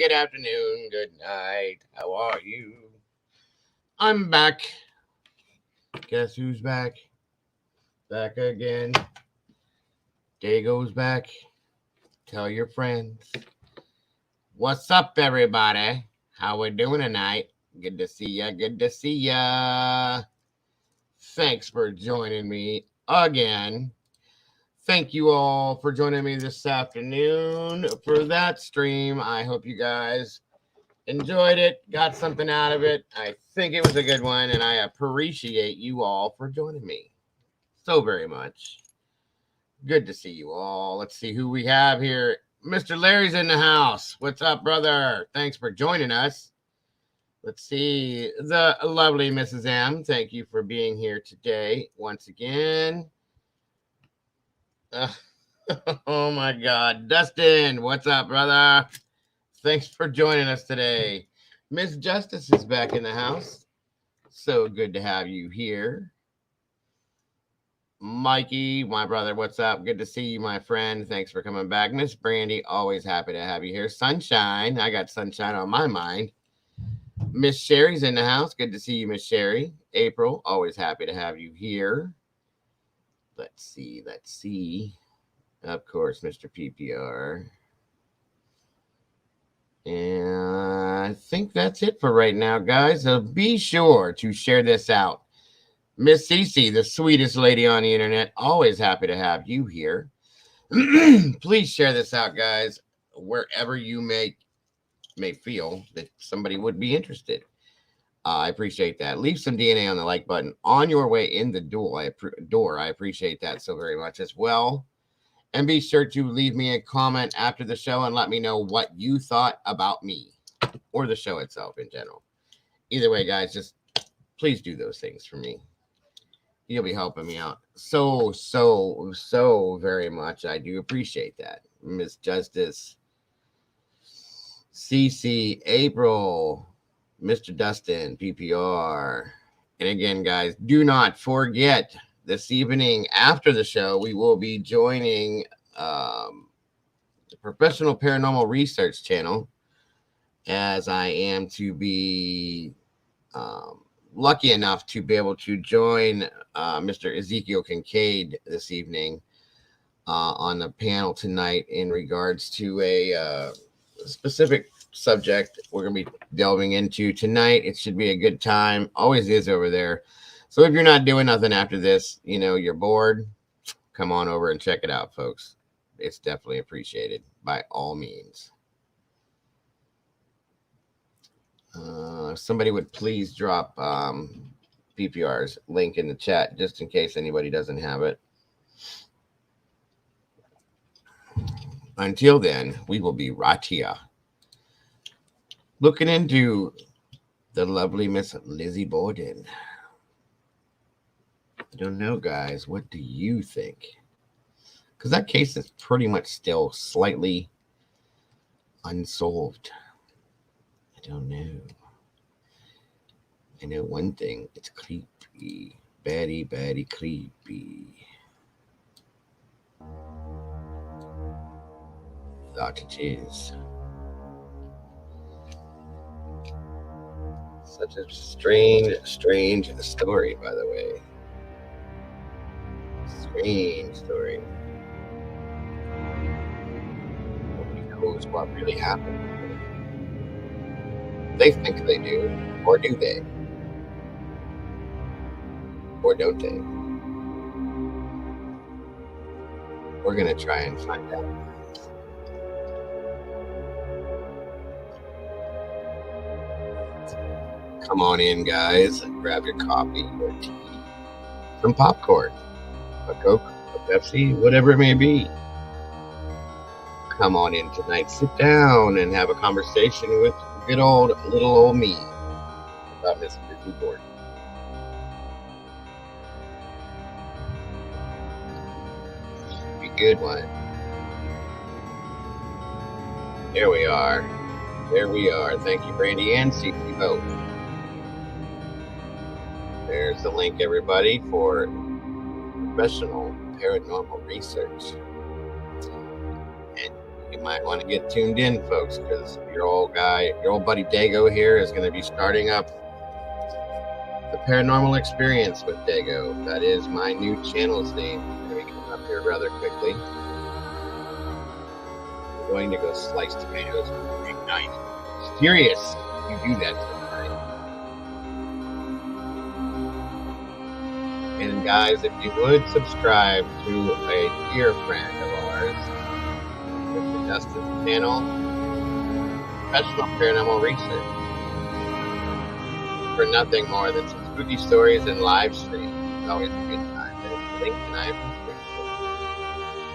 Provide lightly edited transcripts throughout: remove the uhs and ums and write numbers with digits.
good afternoon, good night. How are you? I'm back. Guess who's back? Back again. Day goes back. Tell your friends. What's up, everybody? How we doing tonight? Good to see ya. Good to see ya. Thanks for joining me again. Thank you all for joining me this afternoon for that stream. I hope you guys enjoyed it, got something out of it. I think it was a good one, and I appreciate you all for joining me so very much. Good to see you all. Let's see who we have here. Mr. Larry's in the house. What's up, brother? Thanks for joining us. Let's see. The lovely Mrs. M. Thank you for being here today once again. Oh my God. Dustin, what's up, brother? Thanks for joining us today. Miss Justice is back in the house. So good to have you here. Mikey, my brother, what's up? Good to see you, my friend. Thanks for coming back. Miss Brandy, always happy to have you here. Sunshine, I got sunshine on my mind. Miss Sherry's in the house. Good to see you, Miss Sherry. April, always happy to have you here. Let's see. Of course, Mr. PPR. And I think that's it for right now, guys. So be sure to share this out. Miss Cece, the sweetest lady on the internet, always happy to have you here. Please share this out, guys, wherever you may feel that somebody would be interested. I appreciate that. Leave some DNA on the like button on your way in the door. I appreciate that so very much as well. And be sure to leave me a comment after the show and let me know what you thought about me or the show itself in general. Either way, guys, just please do those things for me. You'll be helping me out so very much. I do appreciate that. Miss Justice, CC, April, Mr. Dustin, PPR. And again, guys, do not forget this evening after the show, we will be joining the Professional Paranormal Research channel, as I am to be lucky enough to be able to join Mr. Ezekiel Kincaid this evening on the panel tonight in regards to a specific subject we're going to be delving into tonight. It should be a good time. Always is over there. So if you're not doing nothing after this, you're bored, come on over and check it out, folks. It's definitely appreciated by all means. If somebody would please drop PPR's link in the chat, just in case anybody doesn't have it. Until then, we will be right here looking into the lovely Miss Lizzie Borden. I don't know, guys. What do you think? Because that case is pretty much still slightly unsolved. I don't know. I know one thing. It's creepy. Very creepy. That it is. Such a strange story, by the way. Strange story. Nobody knows what really happened. They think they do, or do they? Or don't they? We're going to try and find out. Come on in, guys. Grab your coffee or tea, some popcorn, a Coke, a Pepsi, whatever it may be. Come on in tonight. Sit down and have a conversation with good old little old me about Miss Lizzie Borden. Be a good one. There we are. Thank you, Brandy and CT both. There's the link, everybody, for Professional Paranormal Research. And you might want to get tuned in, folks, because your old buddy Dago here is going to be starting up the Paranormal Experience with Dago. That is my new channel's name. It's going to be coming up here rather quickly. I'm going to go slice tomatoes with a big knife. Serious, you do that sometime. And guys, if you would subscribe to a dear friend of ours, Mr. Dustin's channel, Professional Paranormal Research, for nothing more than some spooky stories and live streams. It's always a good time. There's the link, and I appreciate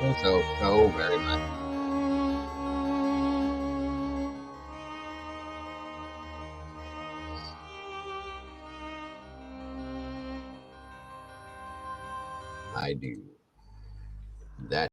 it so very much. I do. That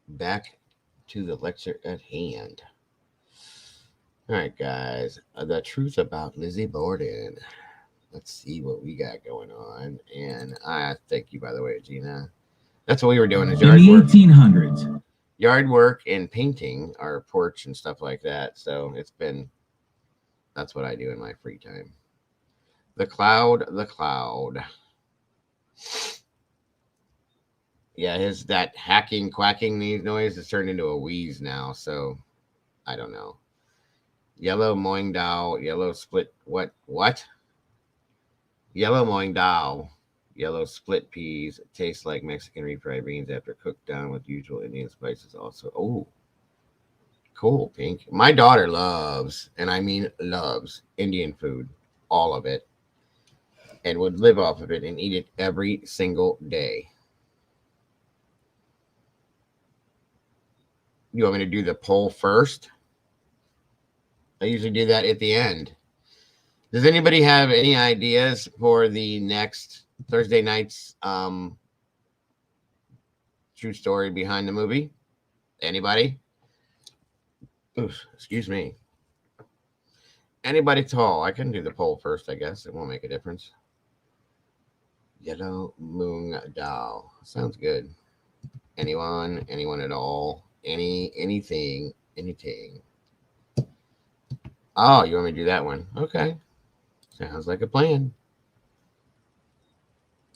back to the lecture at hand. All right, guys. The truth about Lizzie Borden. Let's see what we got going on. And I thank you, by the way, Gina. That's what we were doing. Is in the 1800s. Yard work and painting our porch and stuff like that. So that's what I do in my free time. The cloud. Yeah, that hacking, quacking noise has turned into a wheeze now. So I don't know. Yellow moing dao, yellow split. What? Yellow moing dao, yellow split peas. Taste like Mexican refried beans after cooked down with usual Indian spices. Also, oh, cool, Pink. My daughter loves, and I mean loves, Indian food, all of it, and would live off of it and eat it every single day. You want me to do the poll first? I usually do that at the end. Does anybody have any ideas for the next Thursday night's true story behind the movie? Anybody? Oof, excuse me. Anybody tall? I can do the poll first, I guess. It won't make a difference. Yellow Moon Doll. Sounds good. Anyone at all? Anything. Oh, you want me to do that one? Okay. Sounds like a plan.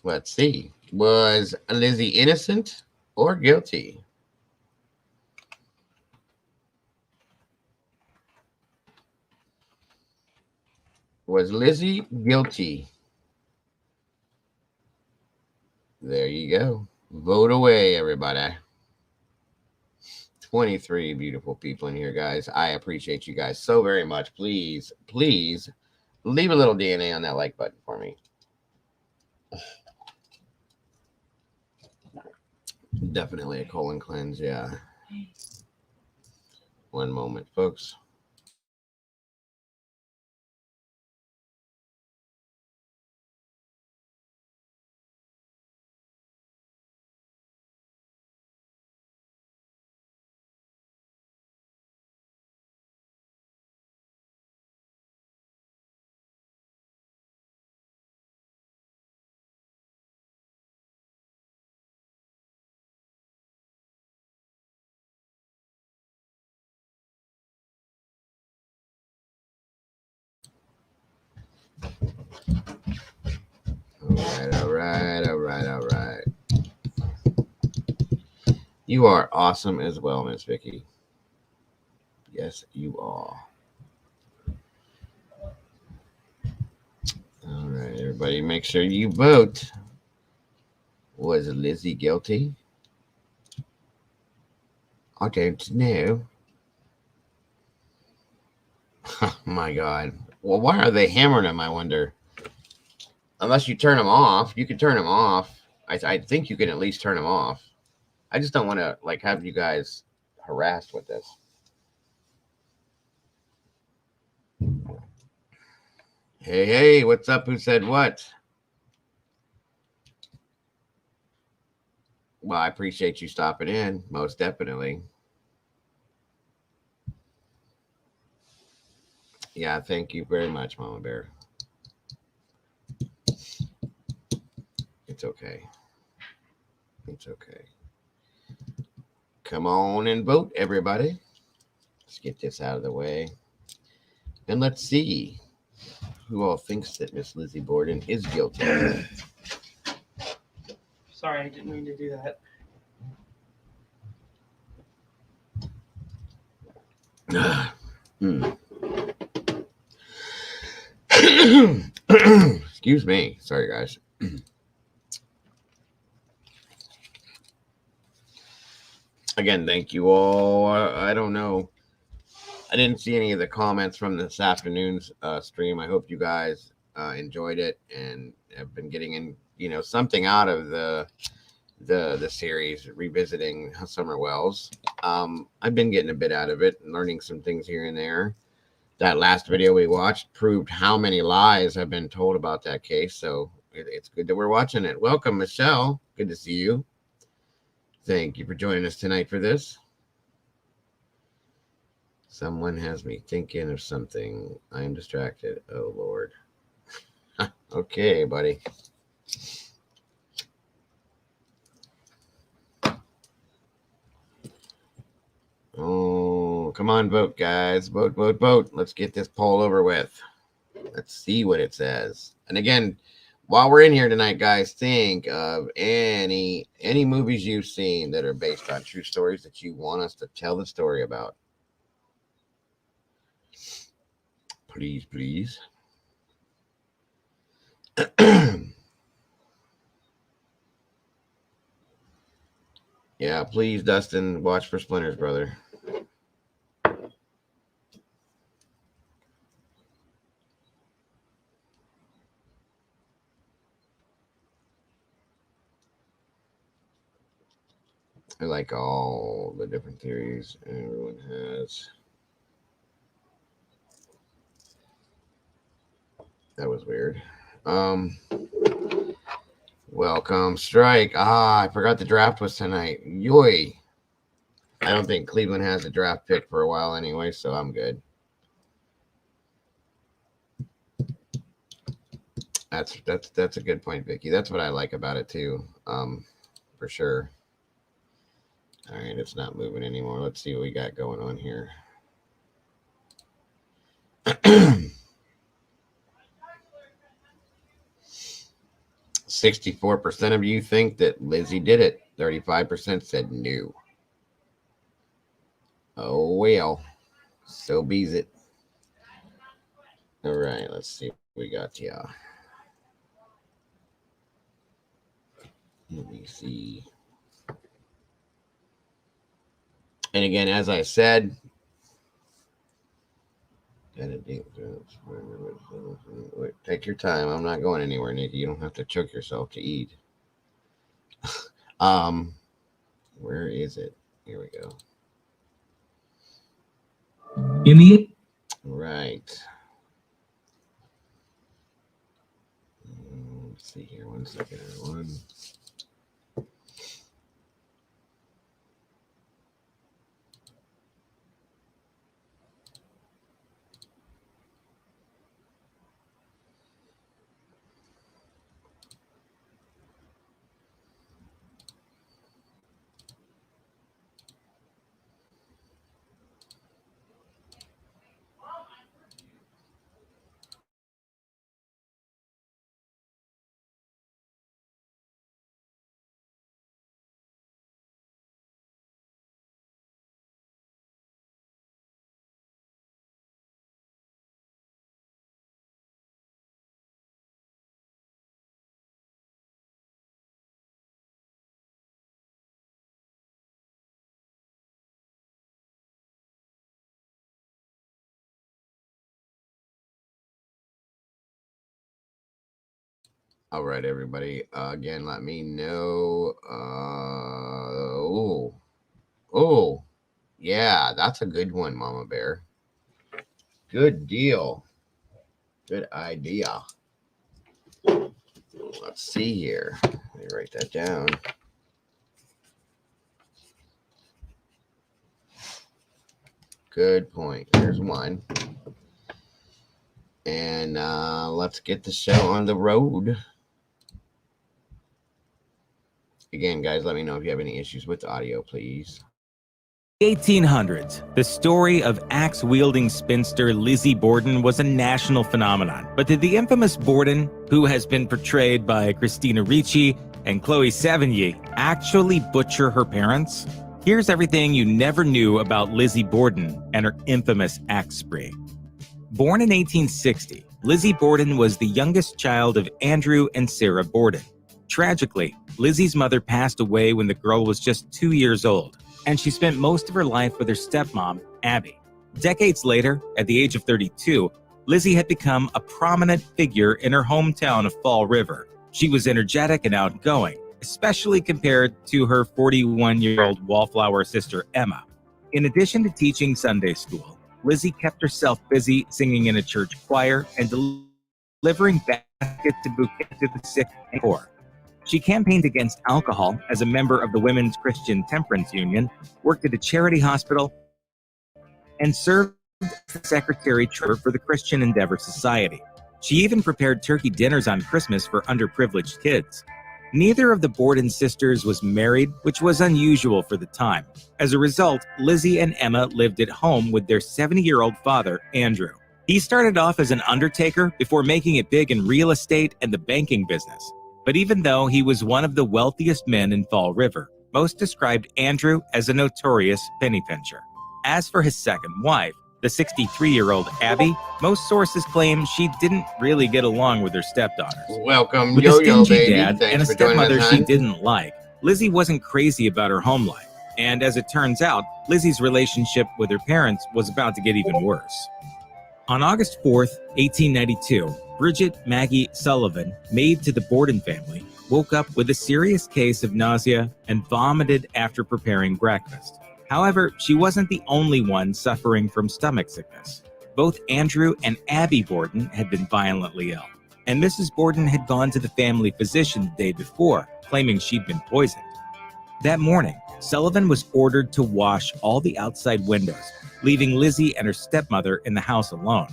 Let's see. Was Lizzie innocent or guilty? Was Lizzie guilty? There you go. Vote away, everybody. 23 beautiful people in here, guys. I appreciate you guys so very much. Please leave a little DNA on that like button for me. Definitely a colon cleanse, yeah. One moment, folks. All right. You are awesome as well, Miss Vicky. Yes, you are. All right, everybody, make sure you vote. Was Lizzie guilty? I don't know. Oh my God. Well, why are they hammering them, I wonder? Unless you turn them off. You can turn them off. I think you can at least turn them off. I just don't want to have you guys harassed with this. Hey, what's up? Who said what? Well, I appreciate you stopping in, most definitely. Yeah, thank you very much, Mama Bear. It's okay. It's okay. Come on and vote, everybody. Let's get this out of the way. And let's see who all thinks that Miss Lizzie Borden is guilty. Sorry, I didn't mean to do that. Excuse me. Sorry, guys. Again, thank you all. I don't know. I didn't see any of the comments from this afternoon's stream. I hope you guys enjoyed it and have been getting something out of the series revisiting Summer Wells. I've been getting a bit out of it and learning some things here and there. That last video we watched proved how many lies have been told about that case. So it's good that we're watching it. Welcome, Michelle. Good to see you. Thank you for joining us tonight for this. Someone has me thinking of something. I'm distracted. Oh, Lord. Okay, buddy. Oh, come on, vote, guys. Vote, vote, vote. Let's get this poll over with. Let's see what it says. And again, while we're in here tonight, guys, think of any movies you've seen that are based on true stories that you want us to tell the story about. Please, please. Yeah, please, Dustin, watch for splinters, brother. I like all the different theories everyone has. That was weird. Welcome, Strike. I forgot the draft was tonight. Yoy. I don't think Cleveland has a draft pick for a while anyway, so I'm good. That's a good point, Vicky. That's what I like about it too. For sure. All right, it's not moving anymore. Let's see what we got going on here. 64% of you think that Lizzie did it. 35% said no. Oh, well. So bees it. All right, let's see what we got here. Let me see. And again, as I said, take your time. I'm not going anywhere, Nikki. You don't have to choke yourself to eat. Where is it? Here we go. Right. Let's see here. 1 second. One. All right, everybody. Again, let me know. Oh, yeah, that's a good one, Mama Bear. Good deal. Good idea. Let's see here. Let me write that down. Good point. Here's one. And let's get the show on the road. Again, guys, let me know if you have any issues with the audio, please. 1800s, the story of axe-wielding spinster Lizzie Borden was a national phenomenon. But did the infamous Borden, who has been portrayed by Christina Ricci and Chloe Sevigny, actually butcher her parents? Here's everything you never knew about Lizzie Borden and her infamous axe spree. Born in 1860, Lizzie Borden was the youngest child of Andrew and Sarah Borden. Tragically, Lizzie's mother passed away when the girl was just 2 years old, and she spent most of her life with her stepmom, Abby. Decades later, at the age of 32, Lizzie had become a prominent figure in her hometown of Fall River. She was energetic and outgoing, especially compared to her 41-year-old wallflower sister, Emma. In addition to teaching Sunday school, Lizzie kept herself busy singing in a church choir and delivering baskets and bouquets to the sick and poor. She campaigned against alcohol as a member of the Women's Christian Temperance Union, worked at a charity hospital, and served as the secretary for the Christian Endeavor Society. She even prepared turkey dinners on Christmas for underprivileged kids. Neither of the Borden sisters was married, which was unusual for the time. As a result, Lizzie and Emma lived at home with their 70-year-old father, Andrew. He started off as an undertaker before making it big in real estate and the banking business. But even though he was one of the wealthiest men in Fall River, most described Andrew as a notorious penny pincher. As for his second wife, the 63-year-old Abby, most sources claim she didn't really get along with her stepdaughters. Welcome, With a Yo-Yo stingy baby. dad Thanks and a for joining stepmother us, she hon. didn't like, Lizzie wasn't crazy about her home life. And as it turns out, Lizzie's relationship with her parents was about to get even worse. On August 4th, 1892, Bridget Maggie Sullivan, maid to the Borden family, woke up with a serious case of nausea and vomited after preparing breakfast. However, she wasn't the only one suffering from stomach sickness. Both Andrew and Abby Borden had been violently ill, and Mrs. Borden had gone to the family physician the day before, claiming she'd been poisoned. That morning, Sullivan was ordered to wash all the outside windows, leaving Lizzie and her stepmother in the house alone.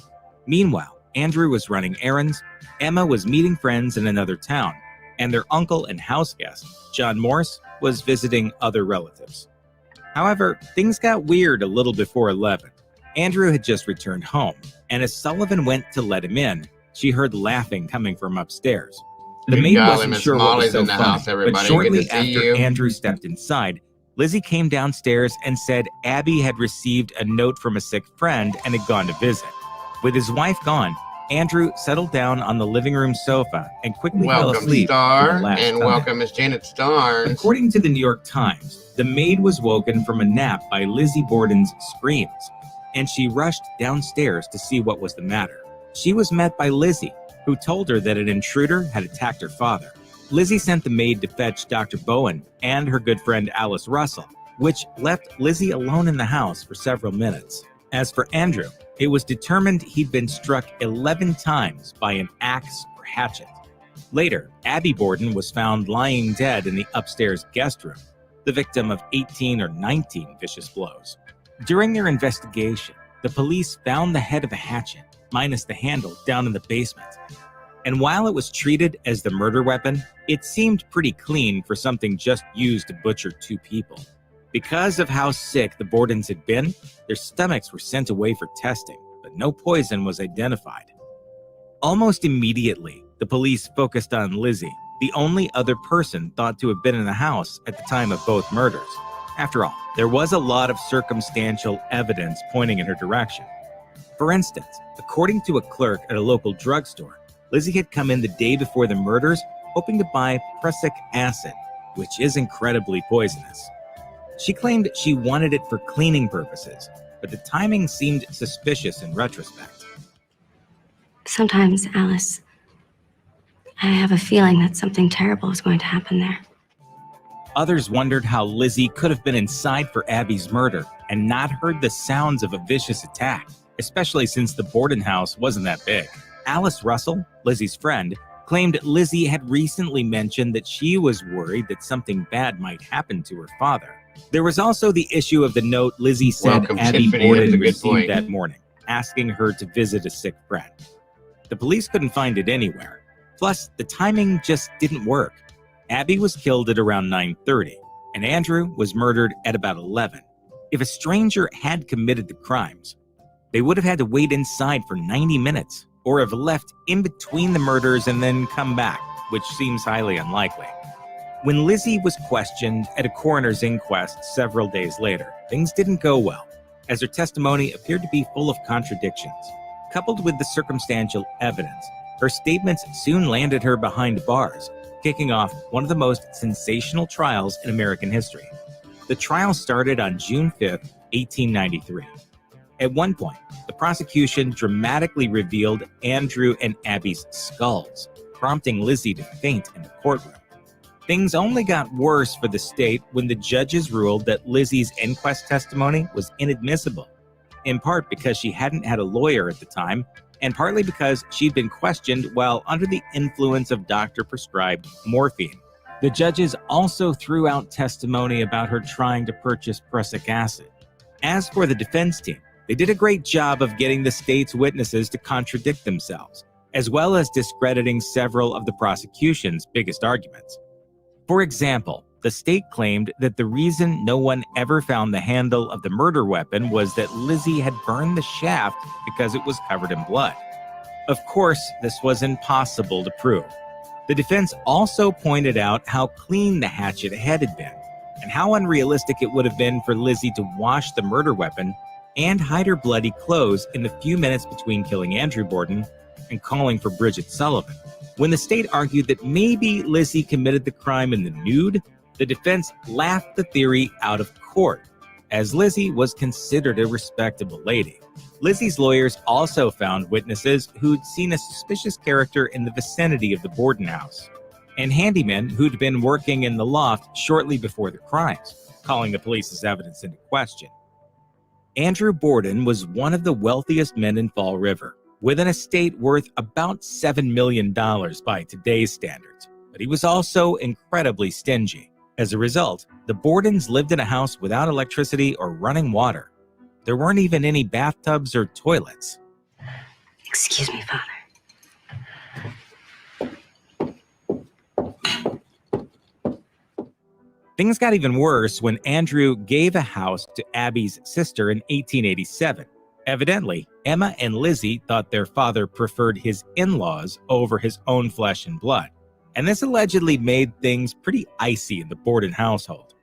Meanwhile, Andrew was running errands, Emma was meeting friends in another town, and their uncle and house guest, John Morse, was visiting other relatives. However, things got weird a little before 11. Andrew had just returned home, and as Sullivan went to let him in, she heard laughing coming from upstairs. The You maid got wasn't him, Miss sure what was Molly's so in the funny, house, everybody. but Good shortly to see after you. Andrew stepped inside, Lizzie came downstairs and said Abby had received a note from a sick friend and had gone to visit. With his wife gone, Andrew settled down on the living room sofa and quickly fell Welcome, asleep for Star, the last and time. welcome, Miss Janet Starnes. According to the New York Times, the maid was woken from a nap by Lizzie Borden's screams, and she rushed downstairs to see what was the matter. She was met by Lizzie, who told her that an intruder had attacked her father. Lizzie sent the maid to fetch Dr. Bowen and her good friend Alice Russell, which left Lizzie alone in the house for several minutes. As for Andrew, it was determined he'd been struck 11 times by an axe or hatchet. Later, Abby Borden was found lying dead in the upstairs guest room, the victim of 18 or 19 vicious blows. During their investigation, the police found the head of a hatchet, minus the handle, down in the basement. And while it was treated as the murder weapon, it seemed pretty clean for something just used to butcher two people. Because of how sick the Bordens had been, their stomachs were sent away for testing, but no poison was identified. Almost immediately, the police focused on Lizzie, the only other person thought to have been in the house at the time of both murders. After all, there was a lot of circumstantial evidence pointing in her direction. For instance, according to a clerk at a local drugstore, Lizzie had come in the day before the murders hoping to buy prussic acid, which is incredibly poisonous. She claimed she wanted it for cleaning purposes, but the timing seemed suspicious in retrospect. Sometimes, Alice, I have a feeling that something terrible is going to happen there. Others wondered how Lizzie could have been inside for Abby's murder and not heard the sounds of a vicious attack, especially since the Borden house wasn't that big. Alice Russell, Lizzie's friend, claimed Lizzie had recently mentioned that she was worried that something bad might happen to her father. There was also the issue of the note Lizzie said Welcome, Abby Tiffany. Borden That's a good received point. that morning, asking her to visit a sick friend. The police couldn't find it anywhere. Plus, the timing just didn't work. Abby was killed at around 9:30, and Andrew was murdered at about 11. If a stranger had committed the crimes, they would have had to wait inside for 90 minutes, or have left in between the murders and then come back, which seems highly unlikely. When Lizzie was questioned at a coroner's inquest several days later, things didn't go well, as her testimony appeared to be full of contradictions. Coupled with the circumstantial evidence, her statements soon landed her behind bars, kicking off one of the most sensational trials in American history. The trial started on June 5th, 1893. At one point, the prosecution dramatically revealed Andrew and Abby's skulls, prompting Lizzie to faint in the courtroom. Things only got worse for the state when the judges ruled that Lizzie's inquest testimony was inadmissible, in part because she hadn't had a lawyer at the time, and partly because she'd been questioned while under the influence of doctor-prescribed morphine. The judges also threw out testimony about her trying to purchase prussic acid. As for the defense team, they did a great job of getting the state's witnesses to contradict themselves, as well as discrediting several of the prosecution's biggest arguments. For example, the state claimed that the reason no one ever found the handle of the murder weapon was that Lizzie had burned the shaft because it was covered in blood. Of course, this was impossible to prove. The defense also pointed out how clean the hatchet head had been, and how unrealistic it would have been for Lizzie to wash the murder weapon and hide her bloody clothes in the few minutes between killing Andrew Borden and calling for Bridget Sullivan. When the state argued that maybe Lizzie committed the crime in the nude, the defense laughed the theory out of court, as Lizzie was considered a respectable lady. Lizzie's lawyers also found witnesses who'd seen a suspicious character in the vicinity of the Borden house, and handymen who'd been working in the loft shortly before the crimes, calling the police's evidence into question. Andrew Borden was one of the wealthiest men in Fall River, with an estate worth about $7 million by today's standards, but he was also incredibly stingy. As a result, the Bordens lived in a house without electricity or running water. There weren't even any bathtubs or toilets. Excuse me, Father. Things got even worse when Andrew gave a house to Abby's sister in 1887. Evidently, Emma and Lizzie thought their father preferred his in-laws over his own flesh and blood, and this allegedly made things pretty icy in the Borden household.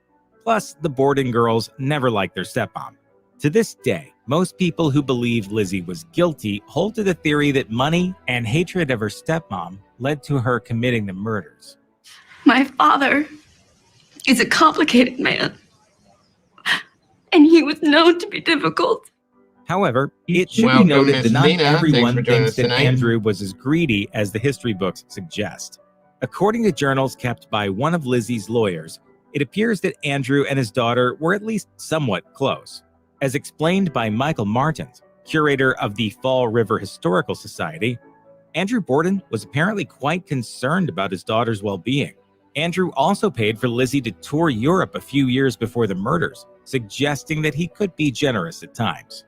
Plus, the Borden girls never liked their stepmom. To this day, most people who believe Lizzie was guilty hold to the theory that money and hatred of her stepmom led to her committing the murders. My father is a complicated man, and he was known to be difficult. However, it should be Welcome, noted Miss that not Lena. everyone Thanks for joining thinks us that tonight. Andrew was as greedy as the history books suggest. According to journals kept by one of Lizzie's lawyers, it appears that Andrew and his daughter were at least somewhat close. As explained by Michael Martins, curator of the Fall River Historical Society, Andrew Borden was apparently quite concerned about his daughter's well-being. Andrew also paid for Lizzie to tour Europe a few years before the murders, suggesting that he could be generous at times.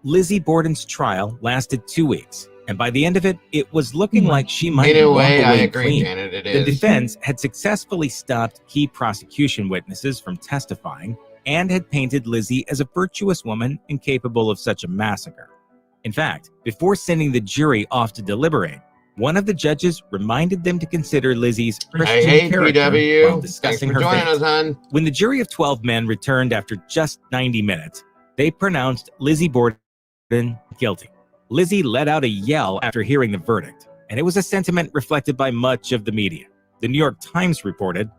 Lizzie Borden's trial lasted 2 weeks, and by the end of it, it was looking like she might In a walk way, I away agree, clean. Janet, it The is. defense had successfully stopped key prosecution witnesses from testifying and had painted Lizzie as a virtuous woman incapable of such a massacre. In fact, before sending the jury off to deliberate, one of the judges reminded them to consider Lizzie's Christian Hey, character while PW. Thanks discussing for her joining fate. us, hon. When the jury of 12 men returned after just 90 minutes, they pronounced Lizzie Borden guilty. Lizzie let out a yell after hearing the verdict, and it was a sentiment reflected by much of the media. The New York Times reported,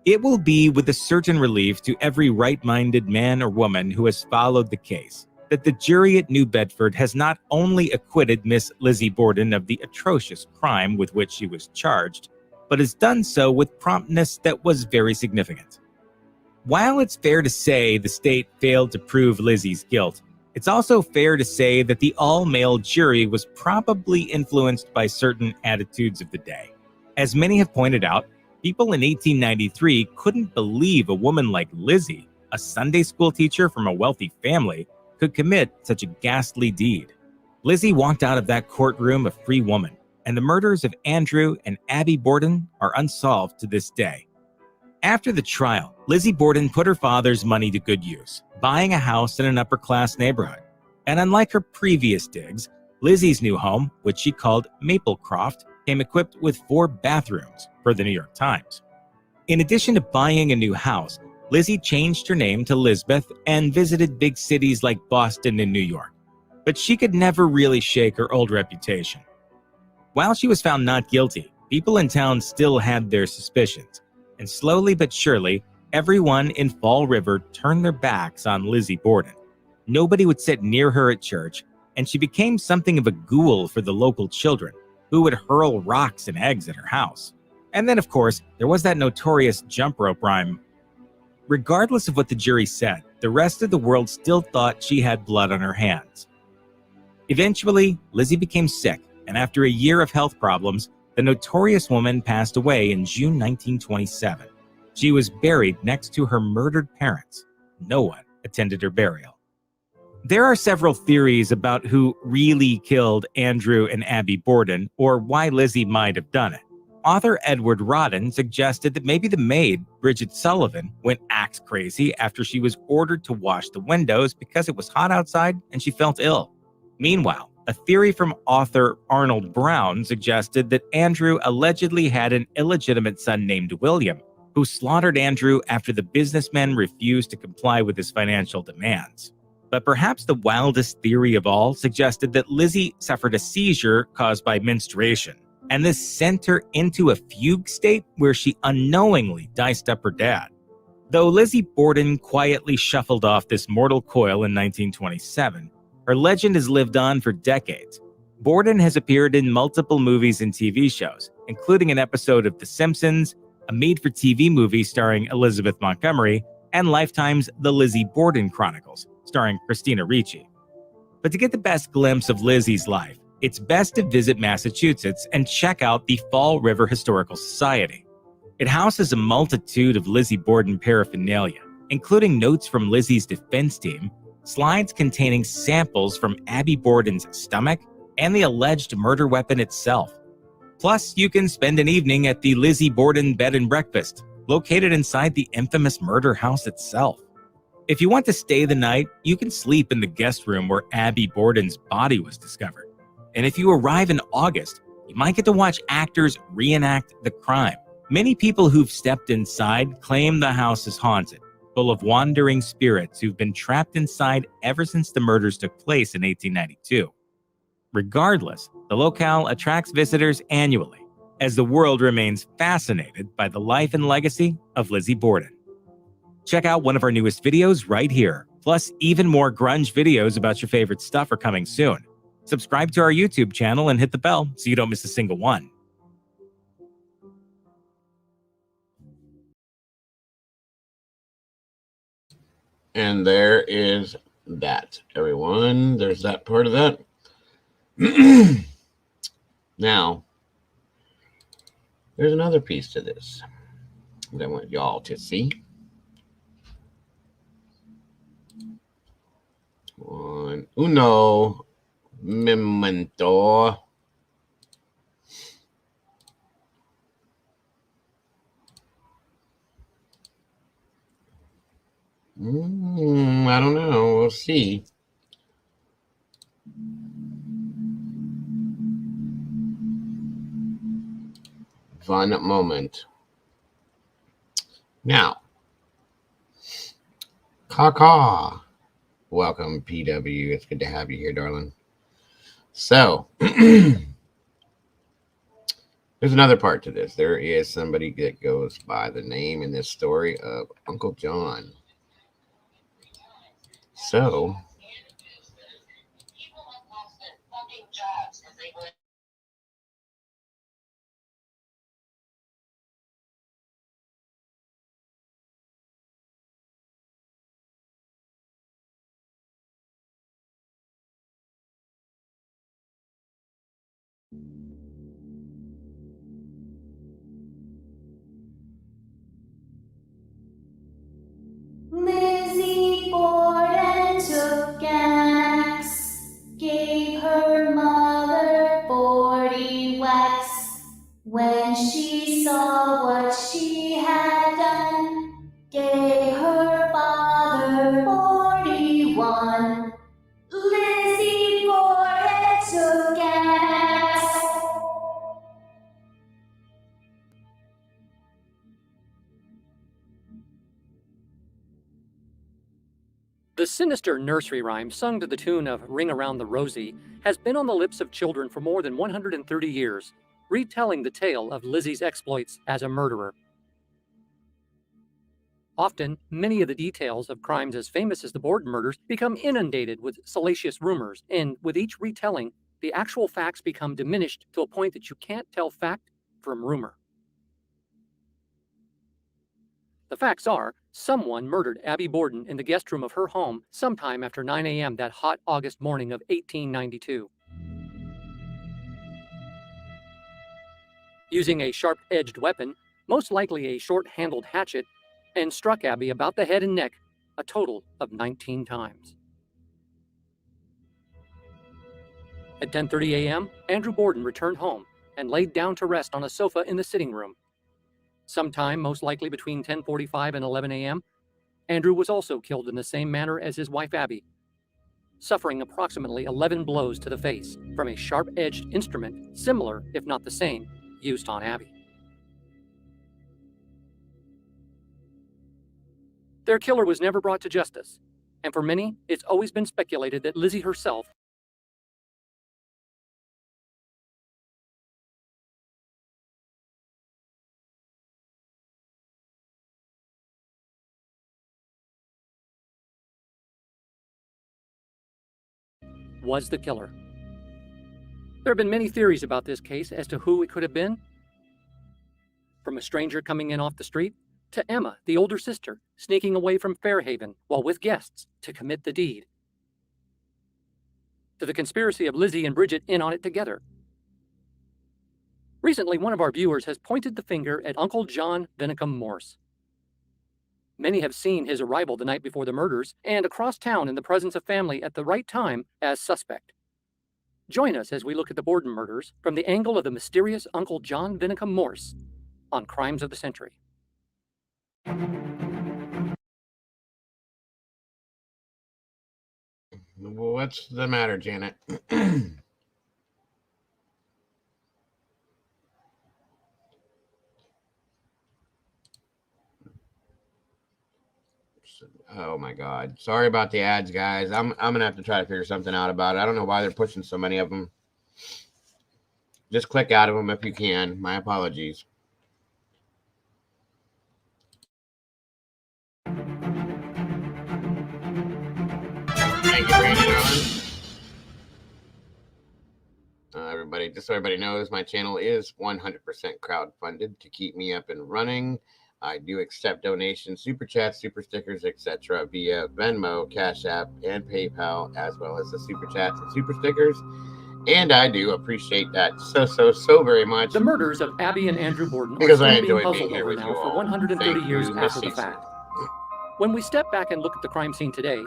"It will be with a certain relief to every right-minded man or woman who has followed the case that the jury at New Bedford has not only acquitted Miss Lizzie Borden of the atrocious crime with which she was charged, but has done so with promptness that was very significant." While it's fair to say the state failed to prove Lizzie's guilt, it's also fair to say that the all-male jury was probably influenced by certain attitudes of the day. As many have pointed out, people in 1893 couldn't believe a woman like Lizzie, a Sunday school teacher from a wealthy family, could commit such a ghastly deed. Lizzie walked out of that courtroom a free woman, and the murders of Andrew and Abby Borden are unsolved to this day. After the trial, Lizzie Borden put her father's money to good use, buying a house in an upper-class neighborhood. And unlike her previous digs, Lizzie's new home, which she called Maplecroft, came equipped with 4 bathrooms, per the New York Times. In addition to buying a new house, Lizzie changed her name to Lisbeth and visited big cities like Boston and New York. But she could never really shake her old reputation. While she was found not guilty, people in town still had their suspicions, and slowly but surely, everyone in Fall River turned their backs on Lizzie Borden. Nobody would sit near her at church, and she became something of a ghoul for the local children, who would hurl rocks and eggs at her house. And then, of course, there was that notorious jump rope rhyme. Regardless of what the jury said, the rest of the world still thought she had blood on her hands. Eventually, Lizzie became sick, and after a year of health problems, the notorious woman passed away in June 1927. She was buried next to her murdered parents. No one attended her burial. There are several theories about who really killed Andrew and Abby Borden, or why Lizzie might have done it. Author Edward Rodden suggested that maybe the maid, Bridget Sullivan, went axe crazy after she was ordered to wash the windows because it was hot outside and she felt ill. Meanwhile, a theory from author Arnold Brown suggested that Andrew allegedly had an illegitimate son named William, who slaughtered Andrew after the businessman refused to comply with his financial demands. But perhaps the wildest theory of all suggested that Lizzie suffered a seizure caused by menstruation, and this sent her into a fugue state where she unknowingly diced up her dad. Though Lizzie Borden quietly shuffled off this mortal coil in 1927, her legend has lived on for decades. Borden has appeared in multiple movies and TV shows, including an episode of The Simpsons, a made-for-TV movie starring Elizabeth Montgomery, and Lifetime's The Lizzie Borden Chronicles, starring Christina Ricci. But to get the best glimpse of Lizzie's life, it's best to visit Massachusetts and check out the Fall River Historical Society. It houses a multitude of Lizzie Borden paraphernalia, including notes from Lizzie's defense team, slides containing samples from Abby Borden's stomach, and the alleged murder weapon itself. Plus, you can spend an evening at the Lizzie Borden Bed and Breakfast, located inside the infamous murder house itself. If you want to stay the night, you can sleep in the guest room where Abby Borden's body was discovered. And if you arrive in August, you might get to watch actors reenact the crime. Many people who've stepped inside claim the house is haunted, full of wandering spirits who've been trapped inside ever since the murders took place in 1892. Regardless, the locale attracts visitors annually, as the world remains fascinated by the life and legacy of Lizzie Borden. Check out one of our newest videos right here. Plus, even more grunge videos about your favorite stuff are coming soon. Subscribe to our YouTube channel and hit the bell so you don't miss a single one. And there is that, everyone. There's that part of that. Now, there's another piece to this that I want y'all to see. Uno memento. I don't know. We'll see. Fun moment. Now, Kaka. Welcome, PW. It's good to have you here, darling. So, there's another part to this. There is somebody that goes by the name in this story of Uncle John. So, Lizzie Borden took an axe, gave her mother 40 whacks. When she saw what she had done, gave her father 41. Lizzie Borden took an axe. The sinister nursery rhyme sung to the tune of Ring Around the Rosie has been on the lips of children for more than 130 years, retelling the tale of Lizzie's exploits as a murderer. Often, many of the details of crimes as famous as the Borden murders become inundated with salacious rumors, and with each retelling, the actual facts become diminished to a point that you can't tell fact from rumor. The facts are, someone murdered Abby Borden in the guest room of her home sometime after 9 a.m. that hot August morning of 1892. using a sharp-edged weapon, most likely a short-handled hatchet, and struck Abby about the head and neck a total of 19 times. At 10:30 a.m., Andrew Borden returned home and laid down to rest on a sofa in the sitting room. Sometime, most likely between 10:45 and 11 a.m., Andrew was also killed in the same manner as his wife Abby, suffering approximately 11 blows to the face from a sharp-edged instrument similar, if not the same, used on Abby. Their killer was never brought to justice, and for many, it's always been speculated that Lizzie herself was the killer. There have been many theories about this case as to who it could have been. From a stranger coming in off the street, to Emma, the older sister, sneaking away from Fairhaven while with guests to commit the deed, to the conspiracy of Lizzie and Bridget in on it together. Recently, one of our viewers has pointed the finger at Uncle John Vinicum Morse. Many have seen his arrival the night before the murders and across town in the presence of family at the right time as suspect. Join us as we look at the Borden murders from the angle of the mysterious Uncle John Vinicum Morse on Crimes of the Century. What's the matter, Janet? Oh my God. Sorry about the ads, guys. I'm gonna have to try to figure something out about it. I don't know why they're pushing so many of them. Just click out of them if you can. My apologies. Thank you, Brandon. Everybody, just so everybody knows, my channel is 100% crowdfunded to keep me up and running. I do accept donations, super chats, super stickers, etc. via Venmo, Cash App, and PayPal, as well as the super chats and super stickers. And I do appreciate that so very much. The murders of Abby and Andrew Borden because are I still being enjoy puzzled being here over with now you for all. 130 years Thank you, after the Miss fact. When we step back and look at the crime scene today,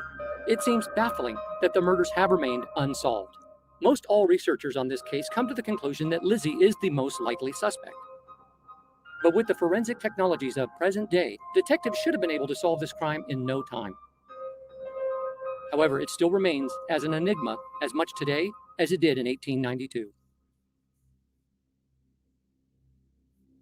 it seems baffling that the murders have remained unsolved. Most all researchers on this case come to the conclusion that Lizzie is the most likely suspect. But with the forensic technologies of present day, detectives should have been able to solve this crime in no time. However, it still remains as an enigma as much today as it did in 1892.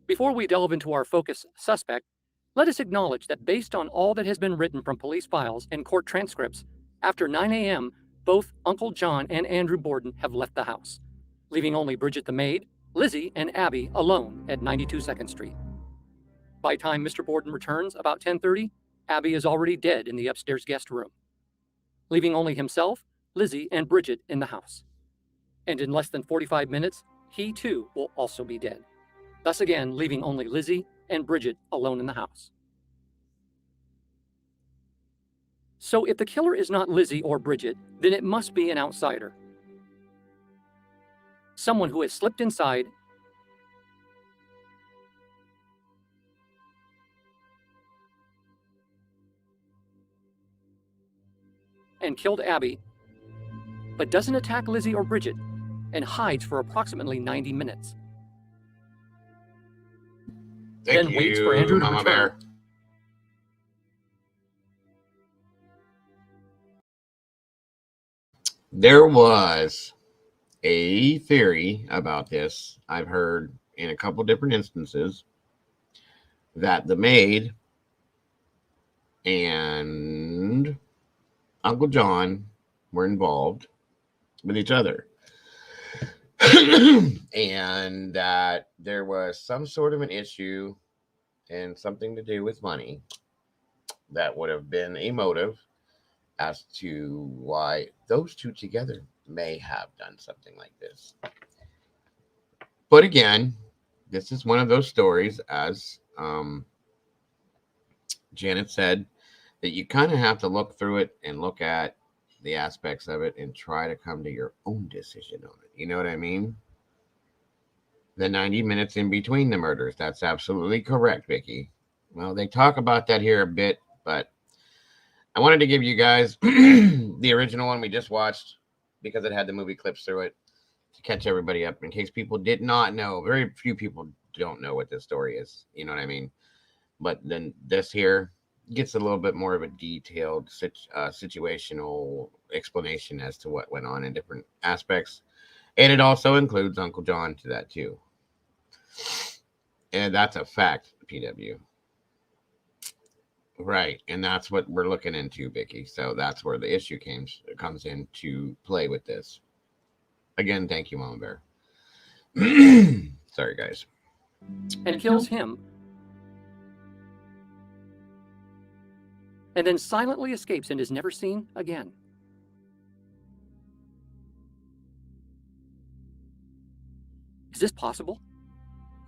Before we delve into our focus suspect, let us acknowledge that based on all that has been written from police files and court transcripts, after 9 a.m., both Uncle John and Andrew Borden have left the house, leaving only Bridget the maid, Lizzie, and Abby alone at 92 2nd Street. By the time Mr. Borden returns, about 10:30, Abby is already dead in the upstairs guest room, leaving only himself, Lizzie, and Bridget in the house. And in less than 45 minutes, he too will also be dead, thus again leaving only Lizzie and Bridget alone in the house. So if the killer is not Lizzie or Bridget, then it must be an outsider. Someone who has slipped inside and killed Abby, but doesn't attack Lizzie or Bridget and hides for approximately 90 minutes. Thank you, waits for Andrew to Mama return. Bear. There was a theory about this I've heard in a couple different instances that the maid and Uncle John were involved with each other. And that there was some sort of an issue and something to do with money that would have been a motive as to why those two together may have done something like this. But again, this is one of those stories, as Janet said, that you kind of have to look through it and look at the aspects of it and try to come to your own decision on it. You know what I mean? the 90 minutes in between the murders. That's absolutely correct, Vicky. Well, they talk about that here a bit, but I wanted to give you guys the original one we just watched because it had the movie clips through it to catch everybody up in case people did not know. Very few people don't know what this story is. You know what I mean? But then this here gets a little bit more of a detailed situational explanation as to what went on in different aspects. And it also includes Uncle John to that too. And that's a fact, PW. Right. And that's what we're looking into, Vicky. So that's where the issue comes into play with this. Again, thank you, Mama Bear. Sorry, guys. And kills him, and then silently escapes and is never seen again. Is this possible?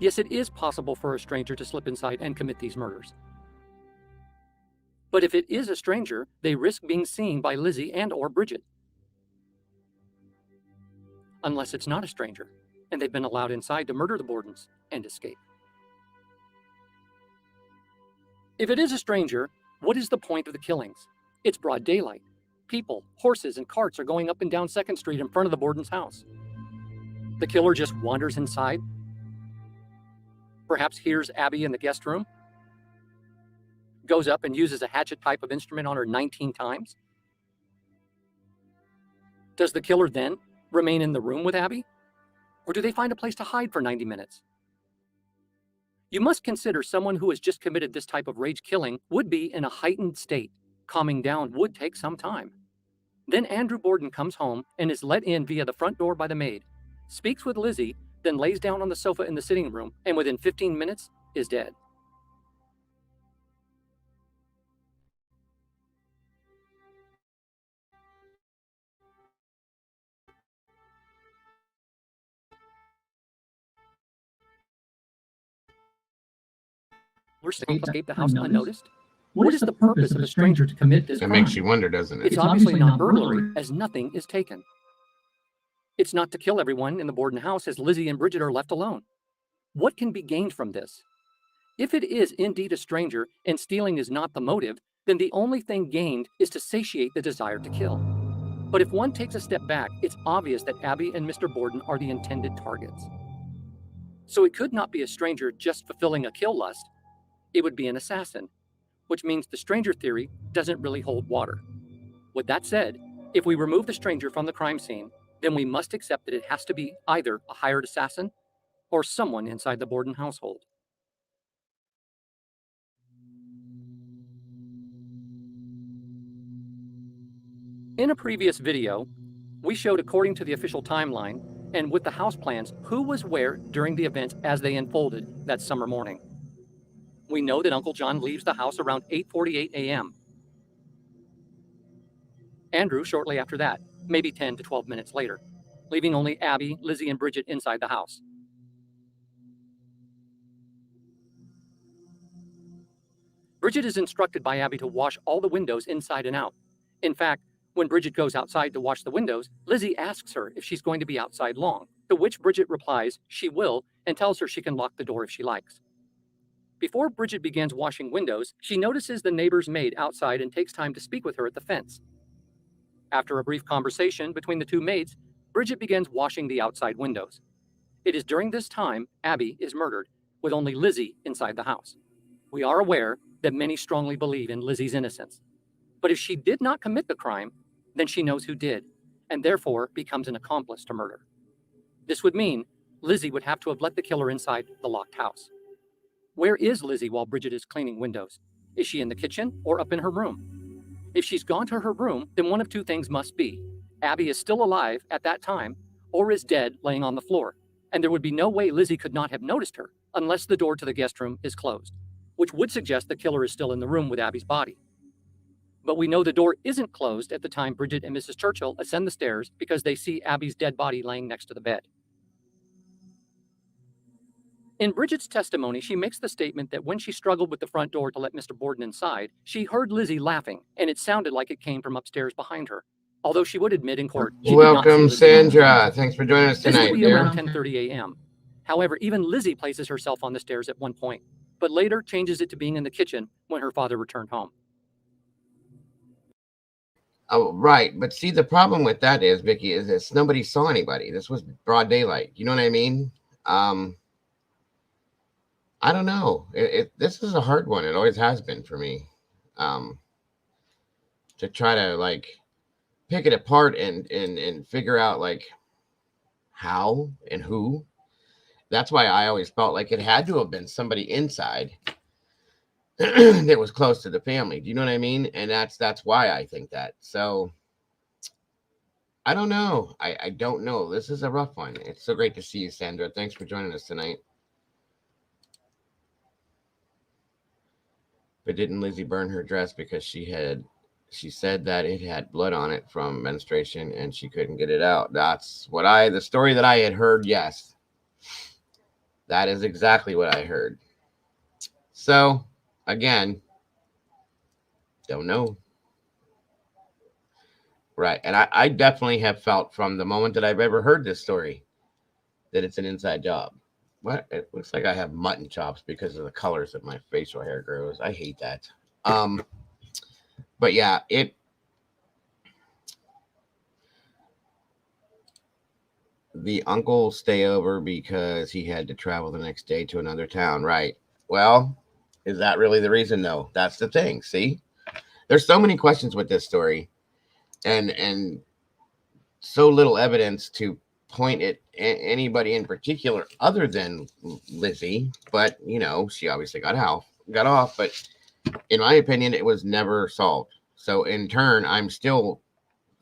Yes, it is possible for a stranger to slip inside and commit these murders. But if it is a stranger, they risk being seen by Lizzie and or Bridget. Unless it's not a stranger, and they've been allowed inside to murder the Bordens and escape. If it is a stranger, what is the point of the killings? It's broad daylight. People, horses, and carts are going up and down 2nd Street in front of the Borden's house. The killer just wanders inside. Perhaps hears Abby in the guest room. Goes up and uses a hatchet type of instrument on her 19 times. Does the killer then remain in the room with Abby? Or do they find a place to hide for 90 minutes? You must consider someone who has just committed this type of rage killing would be in a heightened state. Calming down would take some time. Then Andrew Borden comes home and is let in via the front door by the maid, speaks with Lizzie, then lays down on the sofa in the sitting room, and within 15 minutes is dead. Escape the house unnoticed? What is the purpose of a stranger to commit this That crime? makes you wonder, doesn't it? It's obviously not burglary, as nothing is taken. It's not to kill everyone in the Borden house, as Lizzie and Bridget are left alone. What can be gained from this? If it is indeed a stranger and stealing is not the motive, then the only thing gained is to satiate the desire to kill. But if one takes a step back, it's obvious that Abby and Mr. Borden are the intended targets. So it could not be a stranger just fulfilling a kill lust. It would be an assassin, which means the stranger theory doesn't really hold water. With that said, if we remove the stranger from the crime scene, then we must accept that it has to be either a hired assassin or someone inside the Borden household. In a previous video, we showed, according to the official timeline and with the house plans, who was where during the events as they unfolded that summer morning. We know that Uncle John leaves the house around 8:48 a.m. Andrew shortly after that, maybe 10 to 12 minutes later, leaving only Abby, Lizzie, and Bridget inside the house. Bridget is instructed by Abby to wash all the windows inside and out. In fact, when Bridget goes outside to wash the windows, Lizzie asks her if she's going to be outside long, to which Bridget replies she will and tells her she can lock the door if she likes. Before Bridget begins washing windows, she notices the neighbor's maid outside and takes time to speak with her at the fence. After a brief conversation between the two maids, Bridget begins washing the outside windows. It is during this time Abby is murdered, with only Lizzie inside the house. We are aware that many strongly believe in Lizzie's innocence. But if she did not commit the crime, then she knows who did, and therefore becomes an accomplice to murder. This would mean Lizzie would have to have let the killer inside the locked house. Where is Lizzie while Bridget is cleaning windows? Is she in the kitchen or up in her room? If she's gone to her room, then one of two things must be. Abby is still alive at that time, or is dead laying on the floor, and there would be no way Lizzie could not have noticed her unless the door to the guest room is closed, which would suggest the killer is still in the room with Abby's body. But we know the door isn't closed at the time Bridget and Mrs. Churchill ascend the stairs because they see Abby's dead body laying next to the bed. In Bridget's testimony, she makes the statement that when she struggled with the front door to let Mr. Borden inside, she heard Lizzie laughing, and it sounded like it came from upstairs behind her. Although she would admit in court, she did not see Welcome, Lizzie. Sandra. Thanks for joining us This tonight, would be dear. around 10:30 a.m. However, even Lizzie places herself on the stairs at one point, but later changes it to being in the kitchen when her father returned home. Oh, right. But see, the problem with that is, Vicky, is that nobody saw anybody. This was broad daylight. You know what I mean? I don't know. This is a hard one. It always has been for me. To try to like pick it apart and figure out like how and who. That's why I always felt like it had to have been somebody inside that was close to the family. Do you know what I mean? And that's why I think that. So I don't know. I don't know. This is a rough one. It's so great to see you, Sandra. Thanks for joining us tonight. But didn't Lizzie burn her dress because she said that it had blood on it from menstruation and she couldn't get it out? That's what the story that I had heard. Yes. That is exactly what I heard. So again, don't know. Right. And I definitely have felt from the moment that I've ever heard this story that it's an inside job. What? It looks like I have mutton chops because of the colors that my facial hair grows. I hate that. But yeah, the uncle stay over because he had to travel the next day to another town. Right. Well, is that really the reason though? That's the thing. See, there's so many questions with this story and so little evidence to point at anybody in particular other than Lizzie. But, you know, she obviously got off. But in my opinion, it was never solved. So in turn, I'm still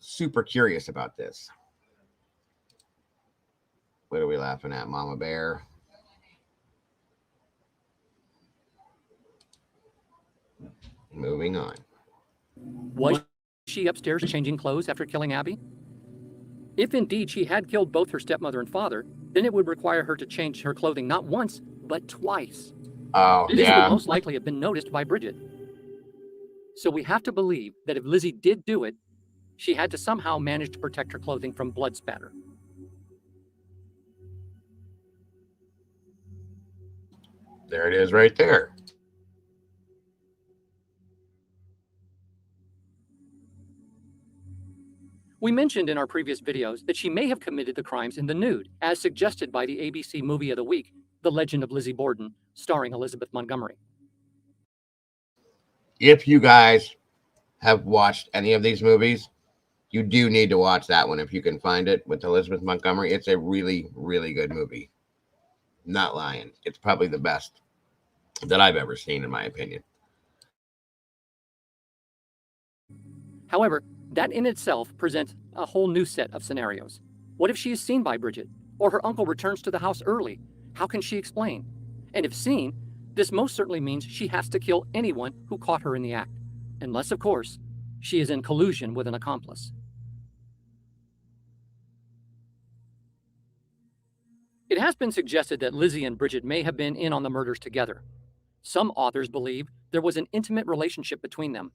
super curious about this. What are we laughing at, Mama Bear? Moving on. Was she upstairs changing clothes after killing Abby? If indeed she had killed both her stepmother and father, then it would require her to change her clothing not once, but twice. Oh, This yeah. would most likely have been noticed by Bridget. So we have to believe that if Lizzie did do it, she had to somehow manage to protect her clothing from blood spatter. There it is right there. We mentioned in our previous videos that she may have committed the crimes in the nude, as suggested by the ABC movie of the week, The Legend of Lizzie Borden, starring Elizabeth Montgomery. If you guys have watched any of these movies, you do need to watch that one if you can find it with Elizabeth Montgomery. It's a really, really good movie. Not lying. It's probably the best that I've ever seen, in my opinion. However, that in itself presents a whole new set of scenarios. What if she is seen by Bridget, or her uncle returns to the house early? How can she explain? And if seen, this most certainly means she has to kill anyone who caught her in the act, unless, of course, she is in collusion with an accomplice. It has been suggested that Lizzie and Bridget may have been in on the murders together. Some authors believe there was an intimate relationship between them,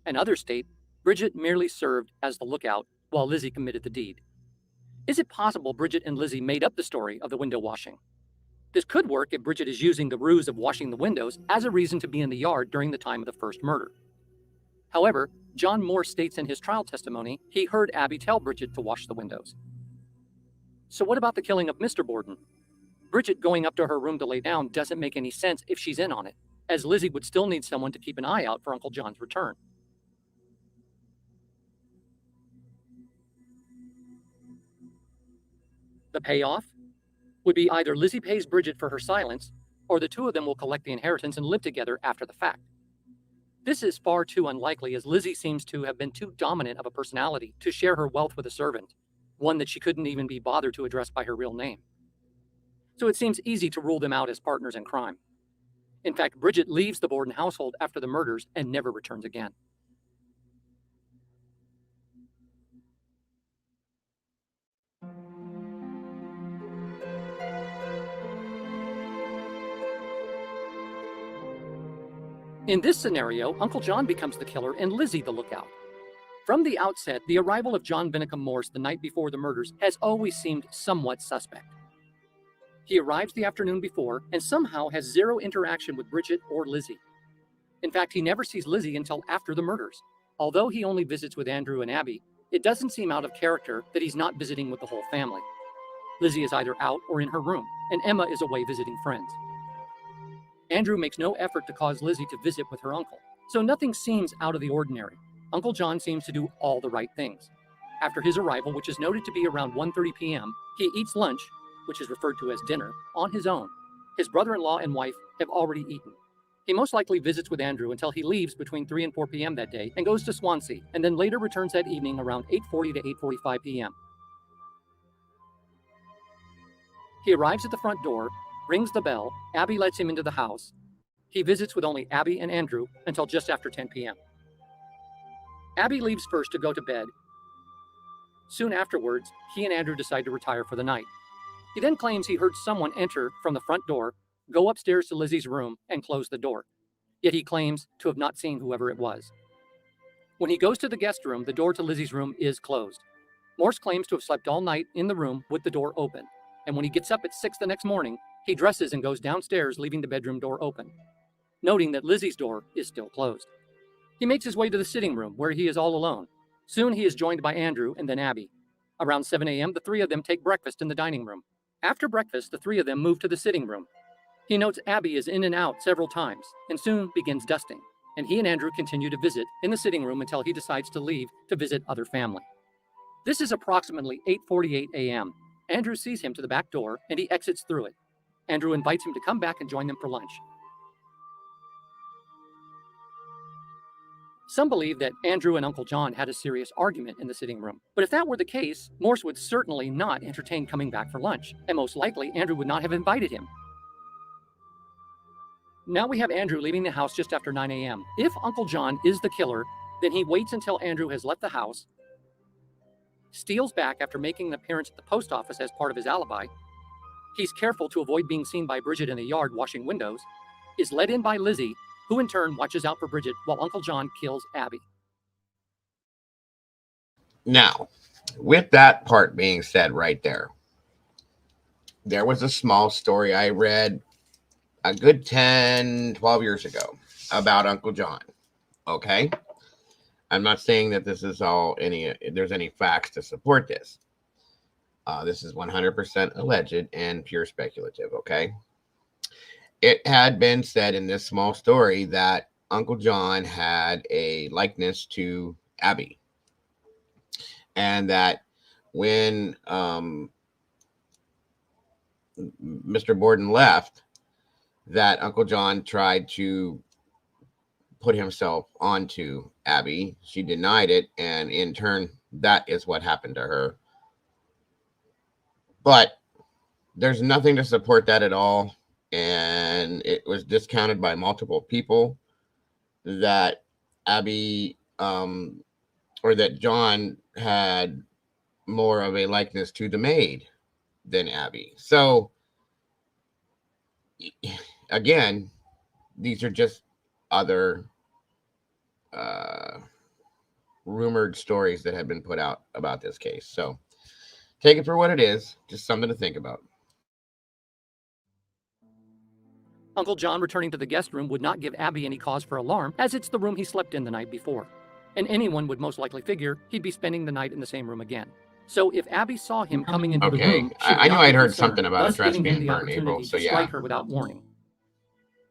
and others state Bridget merely served as the lookout while Lizzie committed the deed. Is it possible Bridget and Lizzie made up the story of the window washing? This could work if Bridget is using the ruse of washing the windows as a reason to be in the yard during the time of the first murder. However, John Moore states in his trial testimony he heard Abby tell Bridget to wash the windows. So what about the killing of Mr. Borden? Bridget going up to her room to lay down doesn't make any sense if she's in on it, as Lizzie would still need someone to keep an eye out for Uncle John's return. The payoff would be either Lizzie pays Bridget for her silence, or the two of them will collect the inheritance and live together after the fact. This is far too unlikely, as Lizzie seems to have been too dominant of a personality to share her wealth with a servant, one that she couldn't even be bothered to address by her real name. So it seems easy to rule them out as partners in crime. In fact, Bridget leaves the Borden household after the murders and never returns again. In this scenario, Uncle John becomes the killer and Lizzie the lookout. From the outset, the arrival of John Vinicum Morse the night before the murders has always seemed somewhat suspect. He arrives the afternoon before and somehow has zero interaction with Bridget or Lizzie. In fact, he never sees Lizzie until after the murders. Although he only visits with Andrew and Abby, it doesn't seem out of character that he's not visiting with the whole family. Lizzie is either out or in her room, and Emma is away visiting friends. Andrew makes no effort to cause Lizzie to visit with her uncle, so nothing seems out of the ordinary. Uncle John seems to do all the right things. After his arrival, which is noted to be around 1:30 p.m., he eats lunch, which is referred to as dinner, on his own. His brother-in-law and wife have already eaten. He most likely visits with Andrew until he leaves between 3 and 4 p.m. that day and goes to Swansea, and then later returns that evening around 8:40 to 8:45 p.m. He arrives at the front door, rings the bell, Abby lets him into the house. He visits with only Abby and Andrew until just after 10 p.m. Abby leaves first to go to bed. Soon afterwards, he and Andrew decide to retire for the night. He then claims he heard someone enter from the front door, go upstairs to Lizzie's room, and close the door. Yet he claims to have not seen whoever it was. When he goes to the guest room, the door to Lizzie's room is closed. Morse claims to have slept all night in the room with the door open, and when he gets up at 6 the next morning, he dresses and goes downstairs, leaving the bedroom door open, noting that Lizzie's door is still closed. He makes his way to the sitting room, where he is all alone. Soon he is joined by Andrew and then Abby. Around 7 a.m., the three of them take breakfast in the dining room. After breakfast, the three of them move to the sitting room. He notes Abby is in and out several times, and soon begins dusting, and he and Andrew continue to visit in the sitting room until he decides to leave to visit other family. This is approximately 8:48 a.m. Andrew sees him to the back door, and he exits through it. Andrew invites him to come back and join them for lunch. Some believe that Andrew and Uncle John had a serious argument in the sitting room. But if that were the case, Morse would certainly not entertain coming back for lunch, and most likely Andrew would not have invited him. Now we have Andrew leaving the house just after 9 a.m. If Uncle John is the killer, then he waits until Andrew has left the house, steals back after making an appearance at the post office as part of his alibi. He's careful to avoid being seen by Bridget in the yard washing windows, is let in by Lizzie, who in turn watches out for Bridget while Uncle John kills Abby. Now, with that part being said right there, there was a small story I read a good 10, 12 years ago about Uncle John. Okay? I'm not saying that this is there's any facts to support this. This is 100% alleged and pure speculative, okay? It had been said in this small story that Uncle John had a likeness to Abby. And that when Mr. Borden left, that Uncle John tried to put himself onto Abby. She denied it, and in turn, that is what happened to her. But there's nothing to support that at all, and it was discounted by multiple people that Abby or that John had more of a likeness to the maid than Abby. So again, these are just other rumored stories that have been put out about this case. So take it for what it is, just something to think about. Uncle John returning to the guest room would not give Abby any cause for alarm, as it's the room he slept in the night before. And anyone would most likely figure he'd be spending the night in the same room again. So if Abby saw him coming into the room, I know I'd heard something about a thus dress giving him being the burned, April, opportunity so to yeah. strike her without warning.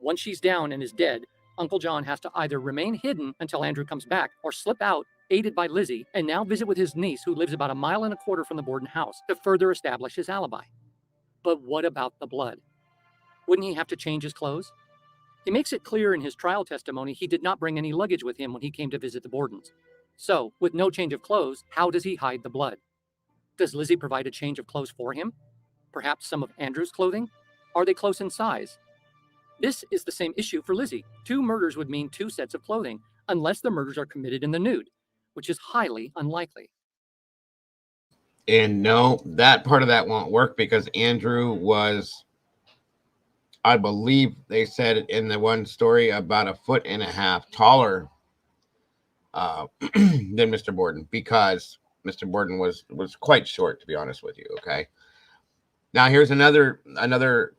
Once she's down and is dead, Uncle John has to either remain hidden until Andrew comes back or slip out, aided by Lizzie, and now visit with his niece, who lives about 1.25 miles from the Borden house, to further establish his alibi. But what about the blood? Wouldn't he have to change his clothes? He makes it clear in his trial testimony he did not bring any luggage with him when he came to visit the Bordens. So, with no change of clothes, how does he hide the blood? Does Lizzie provide a change of clothes for him? Perhaps some of Andrew's clothing? Are they close in size? This is the same issue for Lizzie. 2 murders would mean 2 sets of clothing, unless the murders are committed in the nude, which is highly unlikely. And no, that part of that won't work because Andrew was, I believe they said in the one story, about 1.5 feet taller than Mr. Borden, because Mr. Borden was quite short, to be honest with you, okay? Now, here's another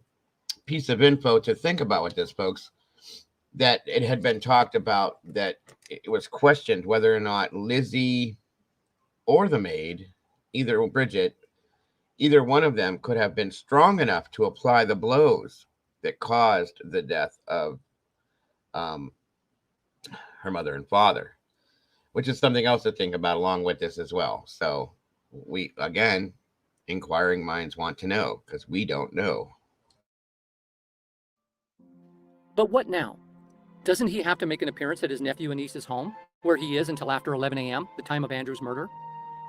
piece of info to think about with this, folks. That it had been talked about that it was questioned whether or not Lizzie or the maid, either Bridget, either one of them could have been strong enough to apply the blows that caused the death of um, her mother and father, which is something else to think about along with this as well. So we, again, inquiring minds want to know because we don't know. But what now? Doesn't he have to make an appearance at his nephew and niece's home, where he is until after 11 a.m., the time of Andrew's murder?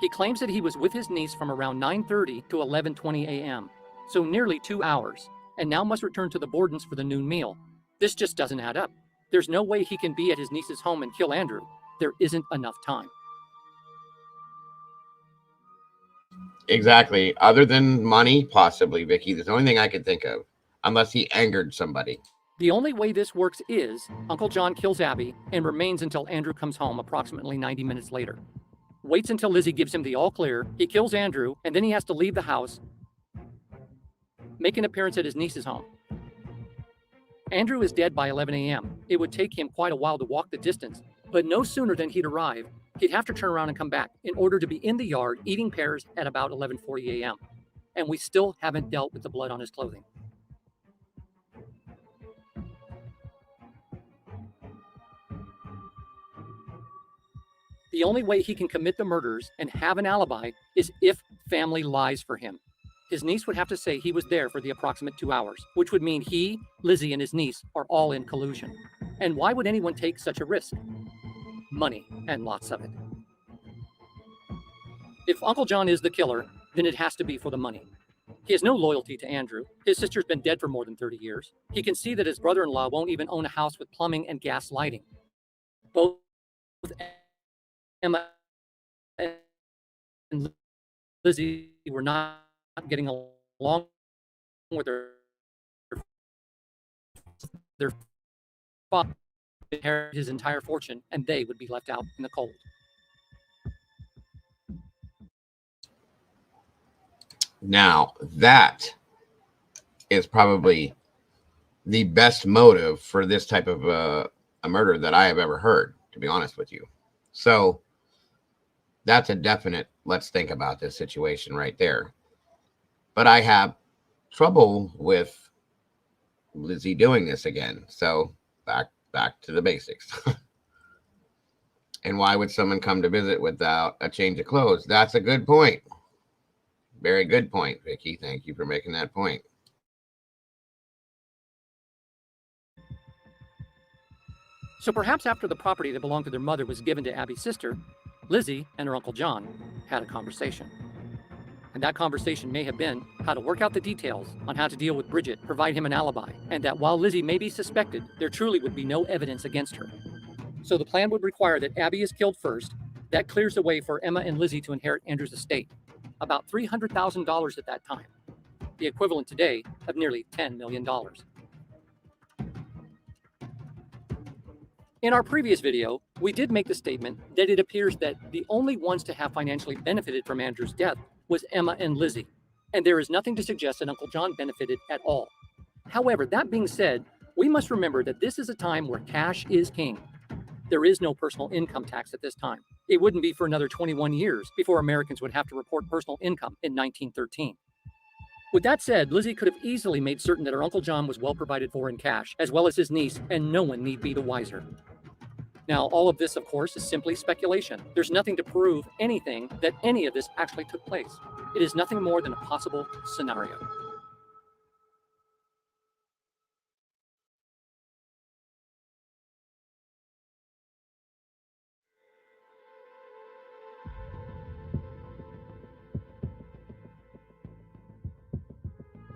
He claims that he was with his niece from around 9:30 to 11:20 a.m., so nearly 2 hours, and now must return to the Bordens for the noon meal. This just doesn't add up. There's no way he can be at his niece's home and kill Andrew. There isn't enough time. Exactly. Other than money, possibly, Vicky. There's the only thing I could think of, unless he angered somebody. The only way this works is Uncle John kills Abby and remains until Andrew comes home approximately 90 minutes later. Waits until Lizzie gives him the all clear, he kills Andrew, and then he has to leave the house, make an appearance at his niece's home. Andrew is dead by 11 a.m. It would take him quite a while to walk the distance, but no sooner than he'd arrive, he'd have to turn around and come back in order to be in the yard eating pears at about 11:40 a.m. And we still haven't dealt with the blood on his clothing. The only way he can commit the murders and have an alibi is if family lies for him. His niece would have to say he was there for the approximate 2 hours, which would mean he, Lizzie, and his niece are all in collusion. And why would anyone take such a risk? Money, and lots of it. If Uncle John is the killer, then it has to be for the money. He has no loyalty to Andrew. His sister's been dead for more than 30 years. He can see that his brother-in-law won't even own a house with plumbing and gas lighting. Both Emma and Lizzie were not getting along with their father, inherit his entire fortune, and they would be left out in the cold. Now, that is probably the best motive for this type of a murder that I have ever heard, to be honest with you. So that's a definite, let's think about this situation right there. But I have trouble with Lizzie doing this again. So back to the basics. And why would someone come to visit without a change of clothes? That's a good point. Very good point, Vicky. Thank you for making that point. So perhaps after the property that belonged to their mother was given to Abby's sister, Lizzie and her Uncle John had a conversation. And that conversation may have been how to work out the details on how to deal with Bridget, provide him an alibi, and that while Lizzie may be suspected, there truly would be no evidence against her. So the plan would require that Abby is killed first. That clears the way for Emma and Lizzie to inherit Andrew's estate, about $300,000 at that time, the equivalent today of nearly $10 million. In our previous video, we did make the statement that it appears that the only ones to have financially benefited from Andrew's death was Emma and Lizzie, and there is nothing to suggest that Uncle John benefited at all. However, that being said, we must remember that this is a time where cash is king. There is no personal income tax at this time. It wouldn't be for another 21 years before Americans would have to report personal income in 1913. With that said, Lizzie could have easily made certain that her Uncle John was well provided for in cash, as well as his niece, and no one need be the wiser. Now, all of this, of course, is simply speculation. There's nothing to prove anything that any of this actually took place. It is nothing more than a possible scenario.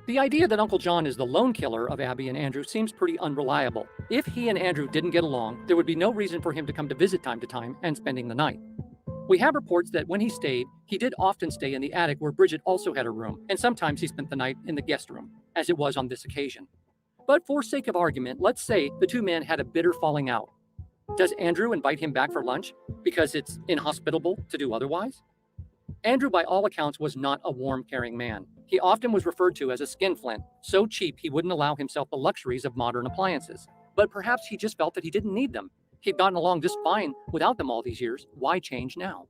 The idea that Uncle John is the lone killer of Abby and Andrew seems pretty unreliable. If he and Andrew didn't get along, there would be no reason for him to come to visit time to time and spending the night. We have reports that when he stayed, he did often stay in the attic where Bridget also had her room, and sometimes he spent the night in the guest room, as it was on this occasion. But for sake of argument, let's say the two men had a bitter falling out. Does Andrew invite him back for lunch because it's inhospitable to do otherwise? Andrew, by all accounts, was not a warm, caring man. He often was referred to as a skinflint, so cheap he wouldn't allow himself the luxuries of modern appliances. But perhaps he just felt that he didn't need them. He'd gotten along just fine without them all these years. Why change now?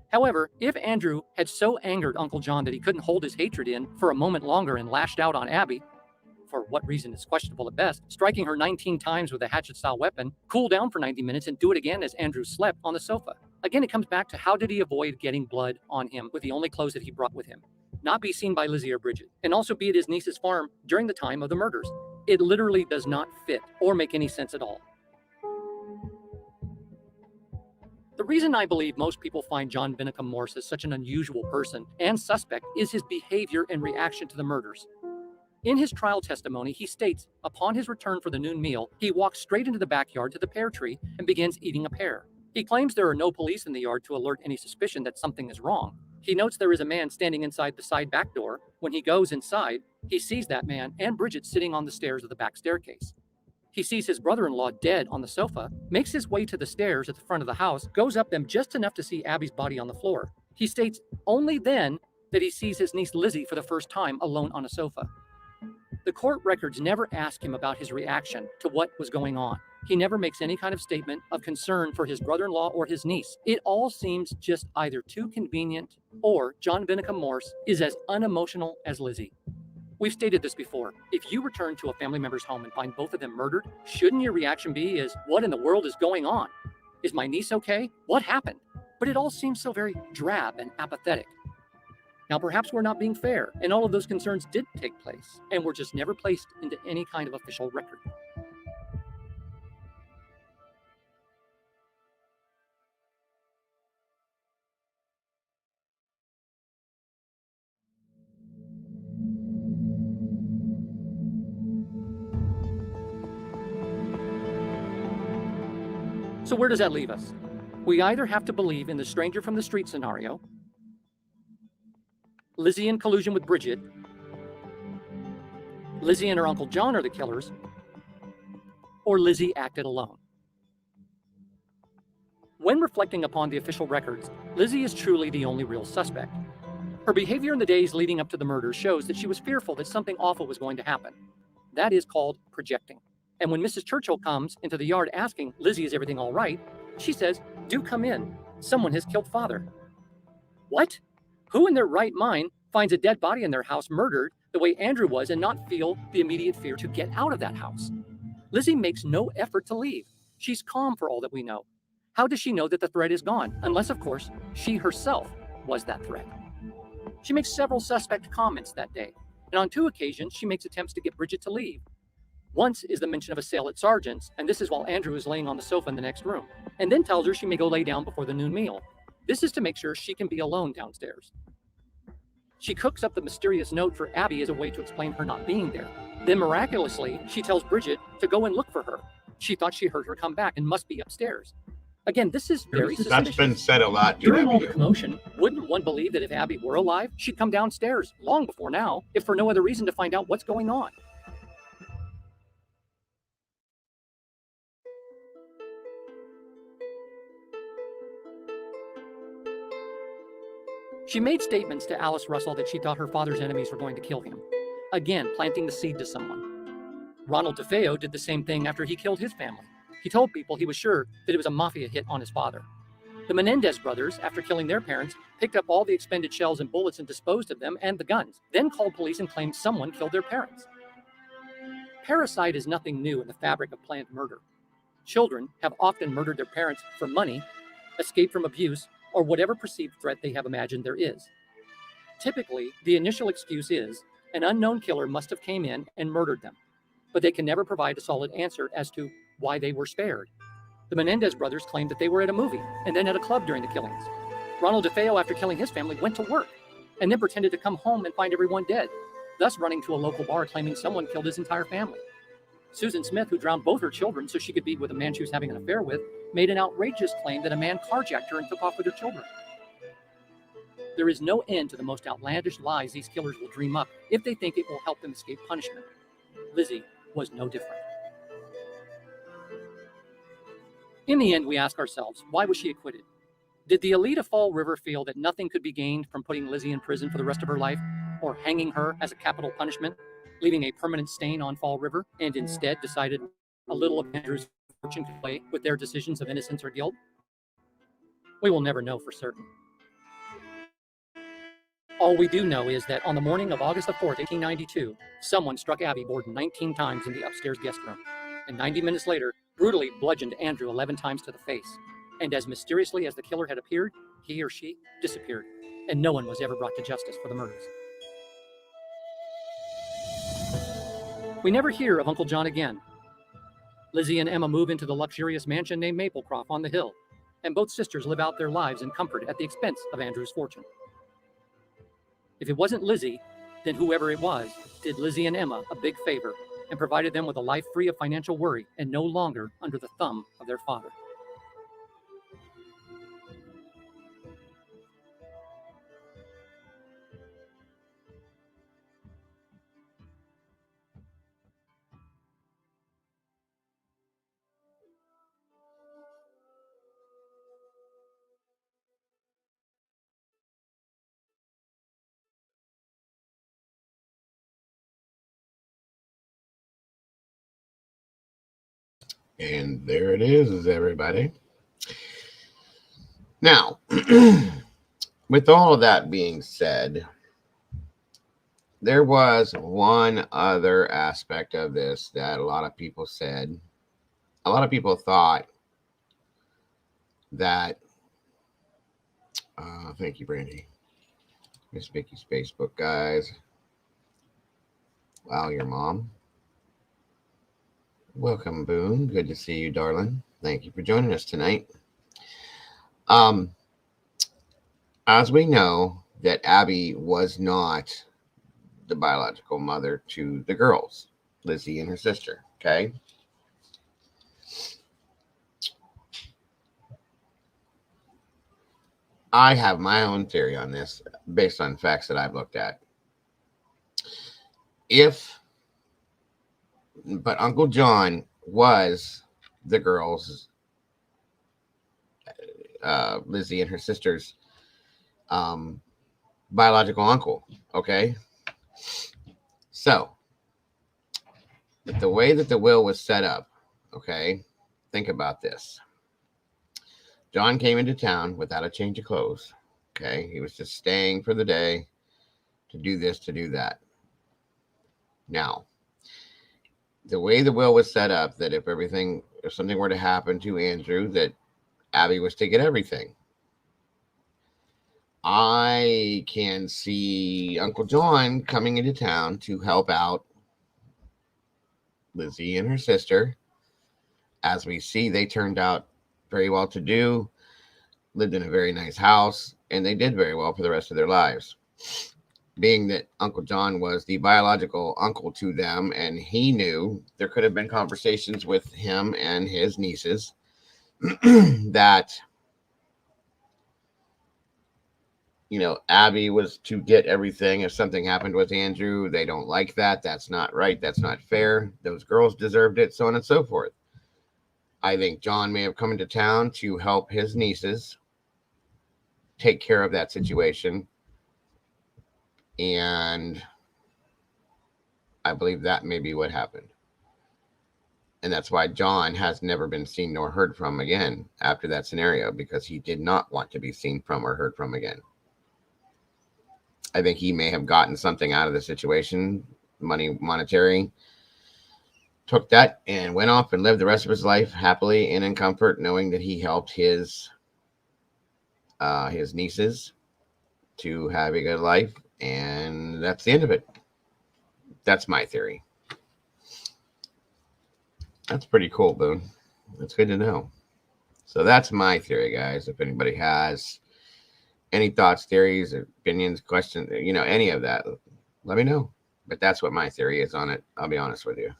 However, if Andrew had so angered Uncle John that he couldn't hold his hatred in for a moment longer and lashed out on Abby, for what reason is questionable at best, striking her 19 times with a hatchet-style weapon, cool down for 90 minutes and do it again as Andrew slept on the sofa. Again, it comes back to how did he avoid getting blood on him with the only clothes that he brought with him? Not be seen by Lizzie or Bridget, and also be at his niece's farm during the time of the murders. It literally does not fit or make any sense at all. The reason I believe most people find John Vinicum Morse as such an unusual person and suspect is his behavior and reaction to the murders. In his trial testimony, he states, upon his return for the noon meal, he walks straight into the backyard to the pear tree and begins eating a pear. He claims there are no police in the yard to alert any suspicion that something is wrong. He notes there is a man standing inside the side back door. When he goes inside, he sees that man and Bridget sitting on the stairs of the back staircase. He sees his brother-in-law dead on the sofa, makes his way to the stairs at the front of the house, goes up them just enough to see Abby's body on the floor. He states only then that he sees his niece Lizzie for the first time alone on a sofa. The court records never ask him about his reaction to what was going on. He never makes any kind of statement of concern for his brother-in-law or his niece. It all seems just either too convenient or John Vinicum Morse is as unemotional as Lizzie. We've stated this before. If you return to a family member's home and find both of them murdered, shouldn't your reaction be what in the world is going on? Is my niece okay? What happened? But it all seems so very drab and apathetic. Now, perhaps we're not being fair, and all of those concerns did take place, and were just never placed into any kind of official record. So where does that leave us? We either have to believe in the stranger from the street scenario, Lizzie in collusion with Bridget, Lizzie and her Uncle John are the killers, or Lizzie acted alone. When reflecting upon the official records, Lizzie is truly the only real suspect. Her behavior in the days leading up to the murder shows that she was fearful that something awful was going to happen. That is called projecting. And when Mrs. Churchill comes into the yard asking, Lizzie, is everything all right? She says, do come in. Someone has killed father. What? Who in their right mind finds a dead body in their house murdered the way Andrew was and not feel the immediate fear to get out of that house? Lizzie makes no effort to leave. She's calm for all that we know. How does she know that the threat is gone? Unless, of course, she herself was that threat. She makes several suspect comments that day, and on 2 occasions, she makes attempts to get Bridget to leave. Once is the mention of a sale at Sargent's, and this is while Andrew is laying on the sofa in the next room, and then tells her she may go lay down before the noon meal. This is to make sure she can be alone downstairs. She cooks up the mysterious note for Abby as a way to explain her not being there. Then miraculously, she tells Bridget to go and look for her. She thought she heard her come back and must be upstairs. Again, this is very suspicious. That's been said a lot. During all the commotion, wouldn't one believe that if Abby were alive, she'd come downstairs long before now, if for no other reason to find out what's going on? She made statements to Alice Russell that she thought her father's enemies were going to kill him. Again, planting the seed to someone. Ronald DeFeo did the same thing after he killed his family. He told people he was sure that it was a mafia hit on his father. The Menendez brothers, after killing their parents, picked up all the expended shells and bullets and disposed of them and the guns, then called police and claimed someone killed their parents. Parricide is nothing new in the fabric of planned murder. Children have often murdered their parents for money, escape from abuse, or whatever perceived threat they have imagined there is. Typically, the initial excuse is an unknown killer must have came in and murdered them, but they can never provide a solid answer as to why they were spared. The Menendez brothers claimed that they were at a movie and then at a club during the killings. Ronald DeFeo, after killing his family, went to work and then pretended to come home and find everyone dead, thus running to a local bar claiming someone killed his entire family. Susan Smith, who drowned both her children so she could be with a man she was having an affair with, made an outrageous claim that a man carjacked her and took off with her children. There is no end to the most outlandish lies these killers will dream up if they think it will help them escape punishment. Lizzie was no different. In the end, we ask ourselves, why was she acquitted? Did the elite of Fall River feel that nothing could be gained from putting Lizzie in prison for the rest of her life, or hanging her as a capital punishment, leaving a permanent stain on Fall River, and instead decided a little of Andrew's fortune could play with their decisions of innocence or guilt? We will never know for certain. All we do know is that on the morning of August the 4th, 1892, someone struck Abby Borden 19 times in the upstairs guest room, and 90 minutes later, brutally bludgeoned Andrew 11 times to the face. And as mysteriously as the killer had appeared, he or she disappeared, and no one was ever brought to justice for the murders. We never hear of Uncle John again. Lizzie and Emma move into the luxurious mansion named Maplecroft on the hill, and both sisters live out their lives in comfort at the expense of Andrew's fortune. If it wasn't Lizzie, then whoever it was did Lizzie and Emma a big favor and provided them with a life free of financial worry and no longer under the thumb of their father. And there it is, everybody. Now, with all of that being said, there was one other aspect of this that a lot of people said. A lot of people thought that, thank you, Brandy. Miss Vicky's Facebook, guys. Wow, your mom. Welcome, Boone. Good to see you, darling. Thank you for joining us tonight. As we know, that Abby was not the biological mother to the girls, Lizzie and her sister, okay? I have my own theory on this based on facts that I've looked at. But Uncle John was the girls, Lizzie and her sister's biological uncle, okay? So, the way that the will was set up, okay, think about this. John came into town without a change of clothes, okay? He was just staying for the day to do this, to do that. Now, the way the will was set up, that if something were to happen to Andrew, that Abby was to get everything. I can see Uncle John coming into town to help out Lizzie and her sister. As we see, they turned out very well to do, lived in a very nice house, and they did very well for the rest of their lives. Being that Uncle John was the biological uncle to them, and he knew there could have been conversations with him and his nieces that, Abby was to get everything. If something happened with Andrew, they don't like that. That's not right. That's not fair. Those girls deserved it, so on and so forth. I think John may have come into town to help his nieces take care of that situation. And I believe that may be what happened. And that's why John has never been seen nor heard from again after that scenario, because he did not want to be seen from or heard from again. I think he may have gotten something out of the situation, monetary, took that and went off and lived the rest of his life happily and in comfort, knowing that he helped his nieces to have a good life, and that's the end of it. That's my theory. That's pretty cool, Boone. That's good to know. So that's my theory, guys. If anybody has any thoughts, theories, opinions, questions, any of that, let me know. But that's what my theory is on it. I'll be honest with you.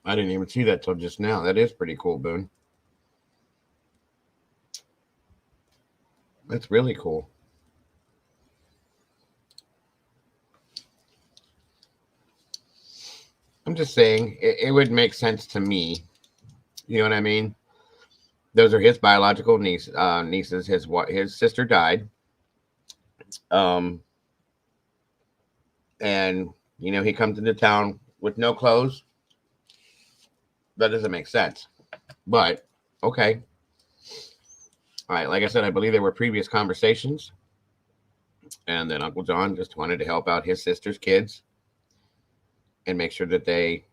I didn't even see that till just now. That is pretty cool, Boone. That's really cool. I'm just saying it would make sense to me. You know what I mean? Those are his biological nieces. His sister died. Um, and he comes into town with no clothes. That doesn't make sense. But okay. All right, like I said, I believe there were previous conversations, and then Uncle John just wanted to help out his sister's kids and make sure that they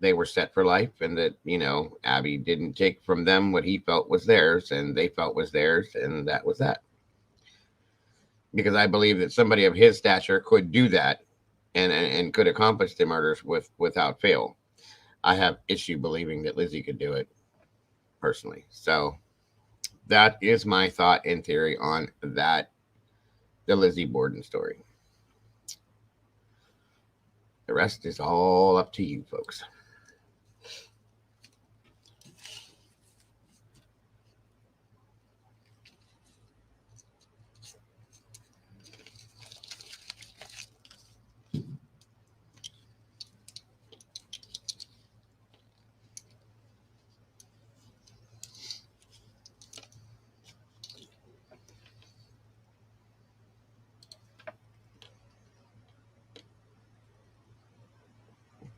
were set for life, and that Abby didn't take from them what he felt was theirs and they felt was theirs, and that was that. Because I believe that somebody of his stature could do that and could accomplish the murders without fail. I have issue believing that Lizzie could do it personally. So that is my thought and theory on that, the Lizzie Borden story. The rest is all up to you folks.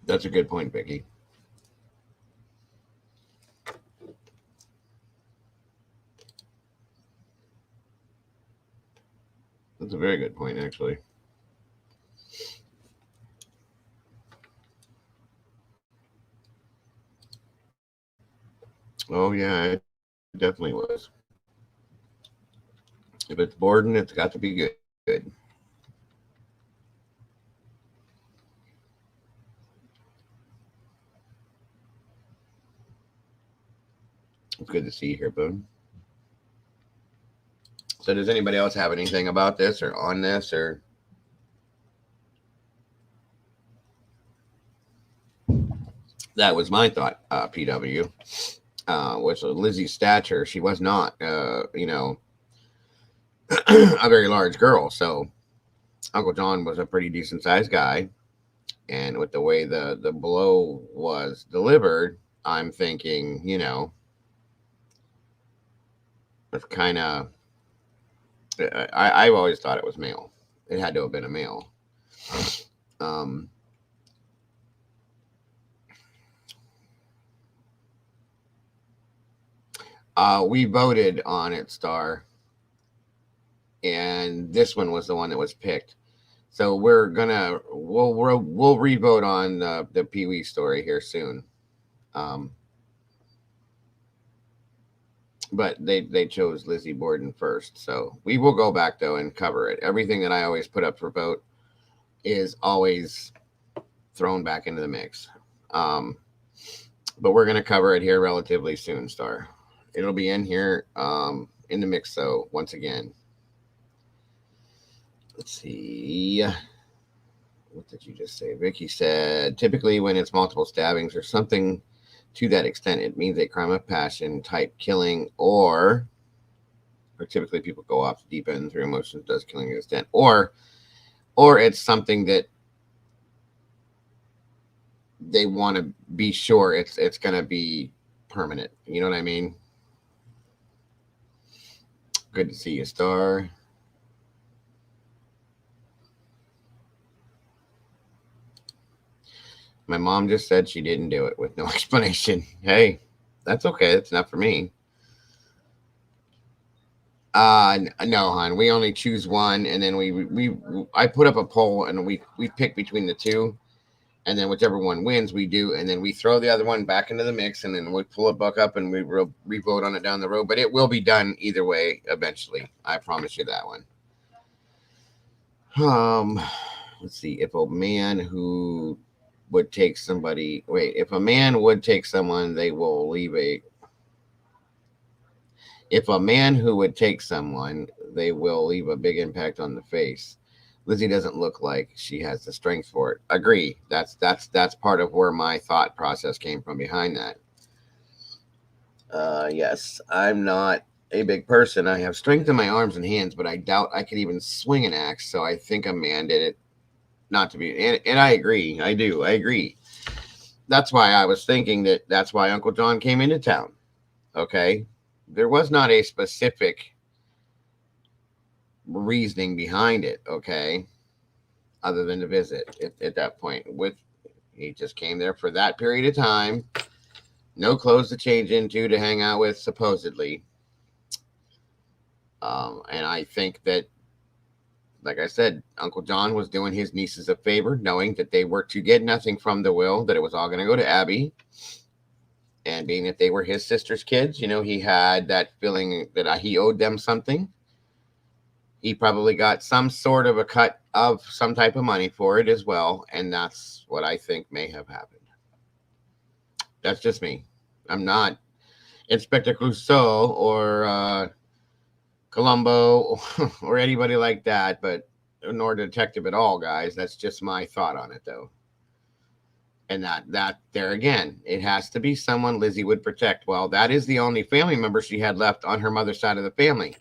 That's a good point, Vicky. That's a very good point, actually. Oh, yeah, it definitely was. If it's Borden, it's got to be good. It's good to see you here, Boone. So does anybody else have anything about this or on this or? That was my thought, PW. Was Lizzie's stature. She was not, a very large girl. So Uncle John was a pretty decent sized guy. And with the way the blow was delivered, I'm thinking, it's kind of, I've always thought it was male. It had to have been a male. We voted on it, Star, and this one was the one that was picked. So we'll re-vote on the Pee Wee story here soon. But they chose Lizzie Borden first, so we will go back though and cover it. Everything that I always put up for vote is always thrown back into the mix. But we're going to cover it here relatively soon, Star. It'll be in here in the mix. So once again, let's see. What did you just say? Vicky said, typically when it's multiple stabbings or something to that extent, it means a crime of passion type killing, or typically people go off the deep end through emotions, does killing extent, or it's something that they want to be sure it's going to be permanent. You know what I mean? Good to see you, Star. My mom just said she didn't do it with no explanation. Hey, that's okay. It's not for me. No, hon. We only choose one, and then I put up a poll, and we pick between the two, and then whichever one wins, we do, and then we throw the other one back into the mix, and then we pull it back up, and we re-vote on it down the road. But it will be done either way eventually. I promise you that one. Let's see. If a man who would take somebody, if a man would take someone, they will leave a. If a man who would take someone, they will leave a big impact on the face. Lizzie doesn't look like she has the strength for it. Agree. That's part of where my thought process came from behind that. Yes, I'm not a big person. I have strength in my arms and hands, but I doubt I could even swing an axe. So I think a man did it. Not to be, and I agree. I do. I agree. That's why I was thinking that's why Uncle John came into town. Okay, there was not a specific reasoning behind it. Okay, other than to visit at that point. He just came there for that period of time. No clothes to change into to hang out with, supposedly. And I think that, like I said, Uncle John was doing his nieces a favor, knowing that they were to get nothing from the will, that it was all going to go to Abby. And being that they were his sister's kids, he had that feeling that he owed them something. He probably got some sort of a cut of some type of money for it as well. And that's what I think may have happened. That's just me. I'm not Inspector Clouseau or Columbo or anybody like that, but nor detective at all, guys. That's just my thought on it, though. And that there again, it has to be someone Lizzie would protect. Well, that is the only family member she had left on her mother's side of the family.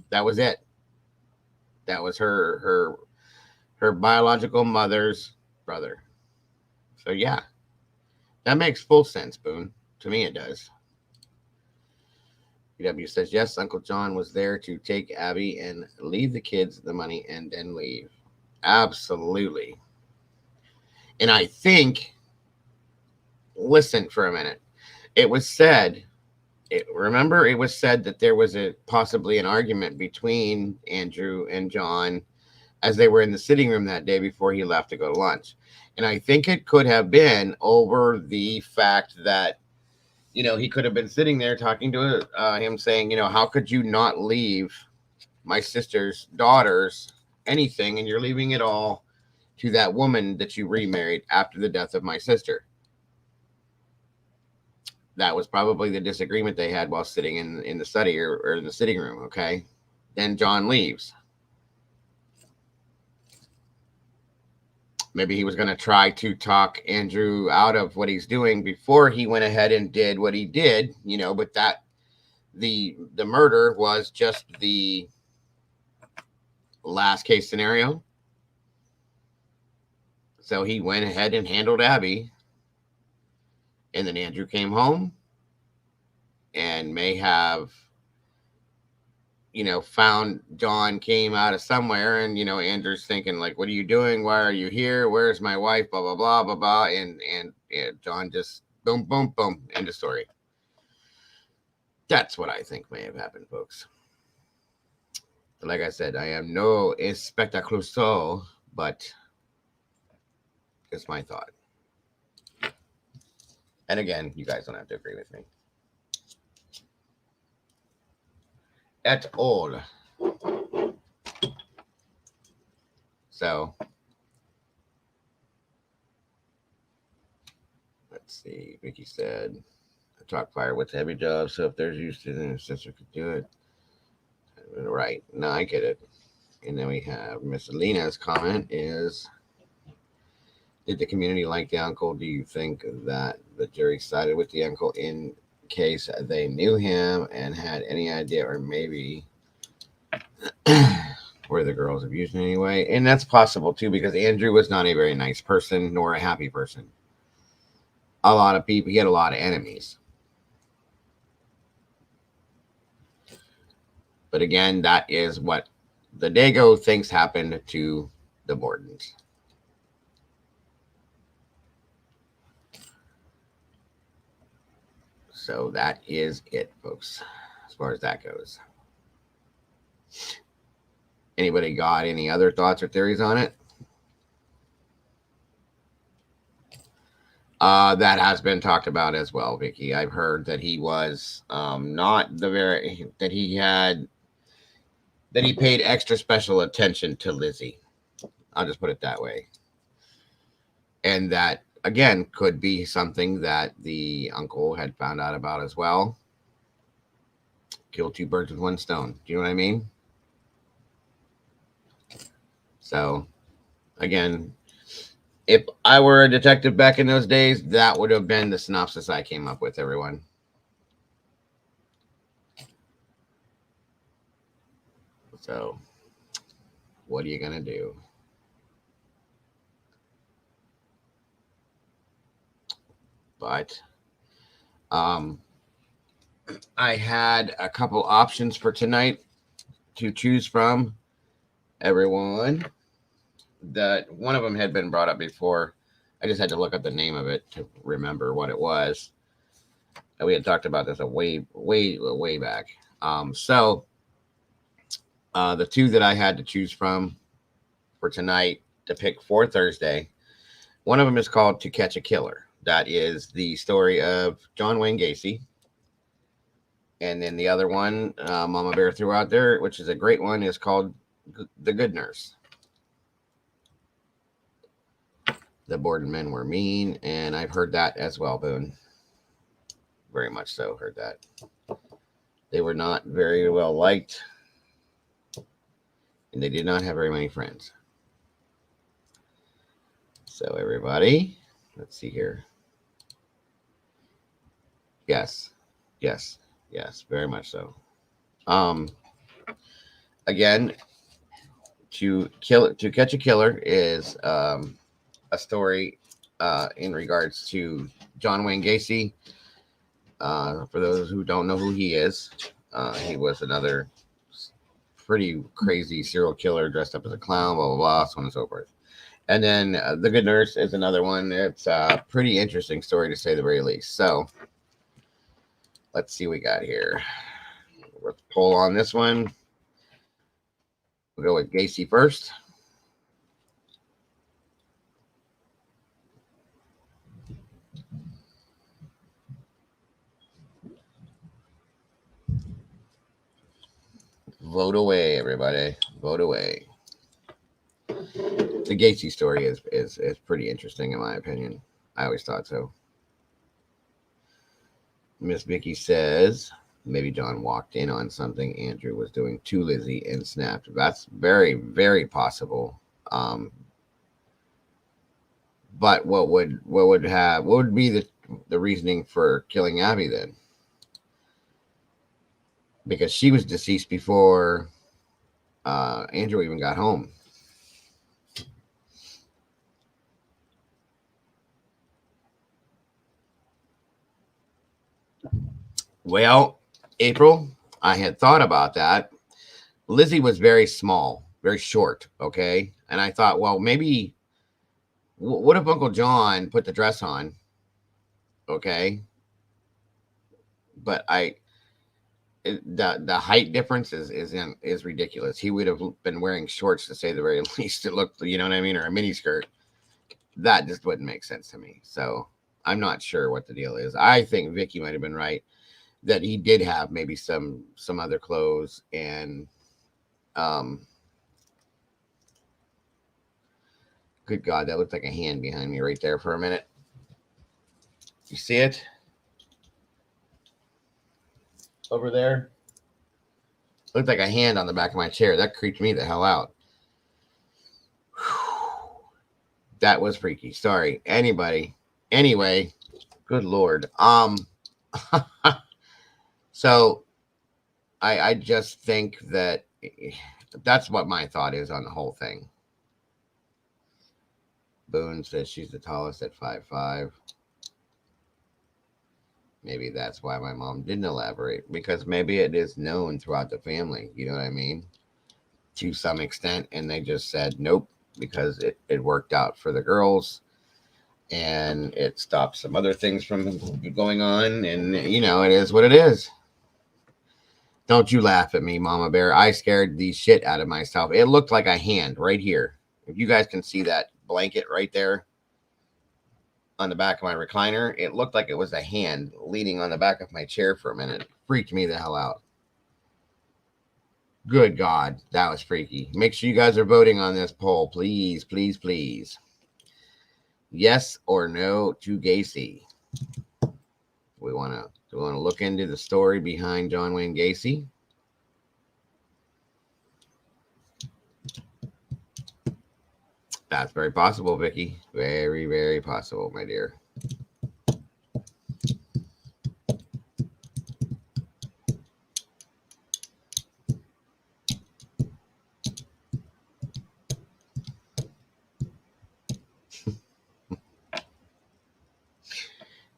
That was it. That was her biological mother's brother. So yeah, that makes full sense, Boone. To me, it does. PW says, yes, Uncle John was there to take Abby and leave the kids the money and then leave. Absolutely. And I think, listen for a minute. It was said, remember, it was said that there was possibly an argument between Andrew and John as they were in the sitting room that day before he left to go to lunch. And I think it could have been over the fact that, he could have been sitting there talking to him saying, how could you not leave my sister's daughters anything, and you're leaving it all to that woman that you remarried after the death of my sister. That was probably the disagreement they had while sitting in the study or in the sitting room, okay? Then John leaves. Maybe he was going to try to talk Andrew out of what he's doing before he went ahead and did what he did, but that the murder was just the last case scenario. So he went ahead and handled Abby. And then Andrew came home and may have, found John came out of somewhere. And, Andrew's thinking, like, what are you doing? Why are you here? Where's my wife? Blah, blah, blah, blah, blah. And John just boom, boom, boom. End of story. That's what I think may have happened, folks. But like I said, I am no Inspector Clouseau, but it's my thought. And again, you guys don't have to agree with me. At all. So, let's see. Vicky said, I talk fire with heavy jobs, so if there's used to it, then sister could do it. Right. No, I get it. And then we have Miss Alina's comment is, did the community like the uncle? Do you think that the jury sided with the uncle in case they knew him and had any idea, or maybe were the girls abused in any way? And that's possible too, because Andrew was not a very nice person nor a happy person. A lot of people, he had a lot of enemies. But again, that is what the Dago thinks happened to the Bordens. So that is it, folks, as far as that goes. Anybody got any other thoughts or theories on it? That has been talked about as well, Vicky. I've heard that he was not the very, that he paid extra special attention to Lizzie. I'll just put it that way. And that, again, could be something that the uncle had found out about as well. Kill two birds with one stone. Do you know what I mean? So, again, if I were a detective back in those days, that would have been the synopsis I came up with, everyone. So, what are you going to do? But I had a couple options for tonight to choose from, everyone. That one of them had been brought up before. I just had to look up the name of it to remember what it was. And we had talked about this a way back. So the two that I had to choose from for tonight to pick for Thursday, one of them is called To Catch a Killer. That is the story of John Wayne Gacy. And then the other one, Mama Bear threw out there, which is a great one, is called The Good Nurse. The Borden men were mean, and I've heard that as well, Boone. Very much so, heard that. They were not very well liked, and they did not have very many friends. So, everybody, let's see here. Yes, very much so. Again, To Catch a Killer is a story in regards to John Wayne Gacy. For those who don't know who he is, he was another pretty crazy serial killer dressed up as a clown, blah, blah, blah, so on and so forth. And then The Good Nurse is another one. It's a pretty interesting story to say the very least. So let's see what we got here. Let's pull on this one. We'll go with Gacy first. Vote away, everybody. Vote away. The Gacy story is pretty interesting in my opinion. I always thought so. Miss Vicky says maybe John walked in on something Andrew was doing to Lizzie and snapped. That's very, very possible. But what would be the reasoning for killing Abby then? Because she was deceased before Andrew even got home. Well, April, I had thought about that. Lizzie was very small, very short, okay? And I thought, well, maybe, what if Uncle John put the dress on, okay? But the height difference is ridiculous. He would have been wearing shorts to say the very least. It looked, you know what I mean, or a mini skirt. That just wouldn't make sense to me. So I'm not sure what the deal is. I think Vicky might have been right that he did have maybe some other clothes and good God, that looked like a hand behind me right there for a minute. You see it? Over there? Looked like a hand on the back of my chair. That creeped me the hell out. Whew. That was freaky. Sorry. Anyway, good Lord. So I just think that that's what my thought is on the whole thing. Boone says she's the tallest at 5'5". Maybe that's why my mom didn't elaborate, because maybe it is known throughout the family, you know what I mean, to some extent, and they just said nope because it worked out for the girls and it stopped some other things from going on, and you know, it is what it is. Don't you laugh at me, Mama Bear. I scared the shit out of myself. It looked like a hand right here. If you guys can see that blanket right there on the back of my recliner, it looked like it was a hand leaning on the back of my chair for a minute. It freaked me the hell out. Good God, that was freaky. Make sure you guys are voting on this poll, please, please, please. Yes or no to Gacy? We want to look into the story behind John Wayne Gacy. That's very possible, Vicky. Very, very possible, my dear.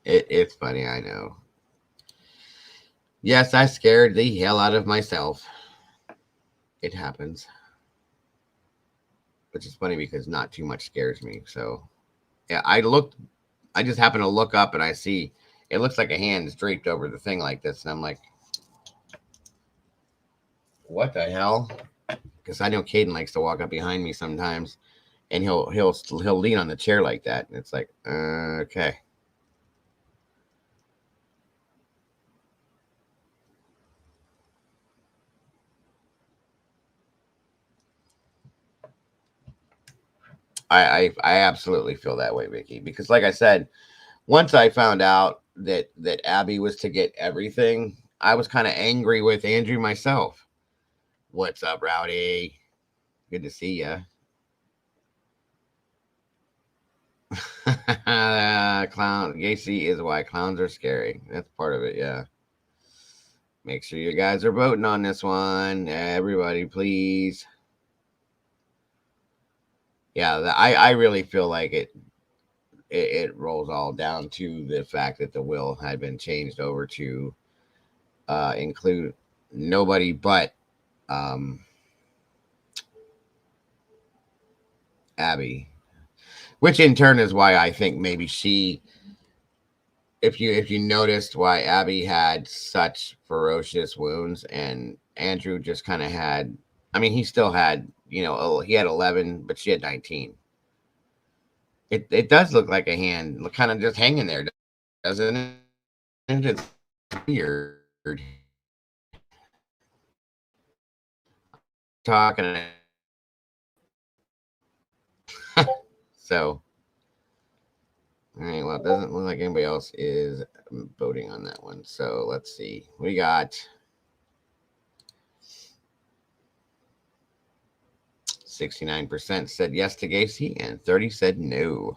It's funny, I know. Yes, I scared the hell out of myself. It happens. Which is funny because not too much scares me. So, yeah, I just happen to look up and I see it looks like a hand is draped over the thing like this. And I'm like, what the hell? Because I know Caden likes to walk up behind me sometimes and he'll lean on the chair like that. And it's like, okay. I absolutely feel that way, Vicky, because like I said, once I found out that Abby was to get everything, I was kind of angry with Andrew myself. What's up, Rowdy? Good to see ya. Clown Gacy is why clowns are scary. That's part of it, yeah. Make sure you guys are voting on this one, everybody, please. Yeah, I really feel like it rolls all down to the fact that the will had been changed over to include nobody but Abby, which in turn is why I think maybe she, if you noticed why Abby had such ferocious wounds and Andrew just kind of had, I mean, he still had, he had 11, but she had 19. It does look like a hand, kind of just hanging there, doesn't it? It's weird. Talking. So, all right. Well, it doesn't look like anybody else is voting on that one. So let's see. We got 69% said yes to Gacy and 30 said no.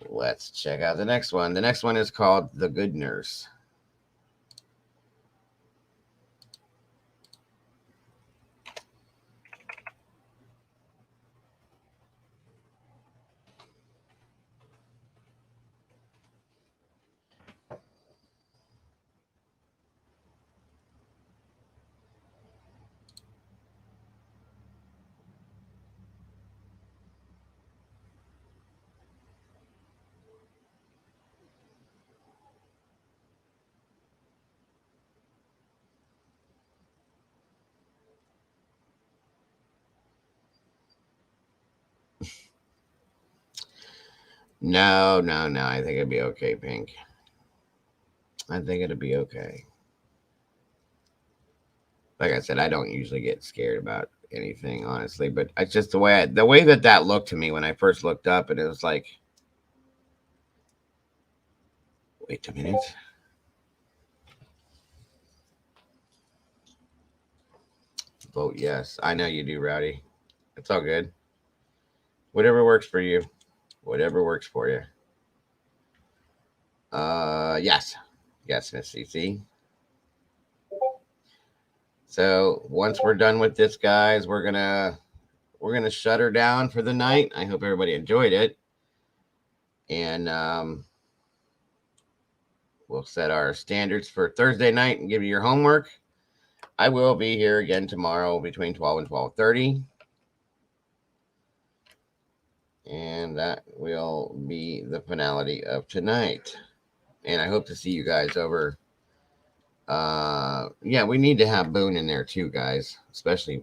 Let's check out the next one. The next one is called The Good Nurse. No. I think it'd be okay, Pink. I think it'll be okay. Like I said, I don't usually get scared about anything, honestly, but it's just the way that looked to me when I first looked up, and it was like, wait a minute. Vote yes. I know you do, Rowdy. It's all good. Whatever works for you. Whatever works for you. Yes, Miss CC. So once we're done with this, guys, we're gonna shut her down for the night. I hope everybody enjoyed it, and we'll set our standards for Thursday night and give you your homework. I will be here again tomorrow between 12 and 12:30. And that will be the finality of tonight. And I hope to see you guys over. Yeah, we need to have Boone in there too, guys. Especially,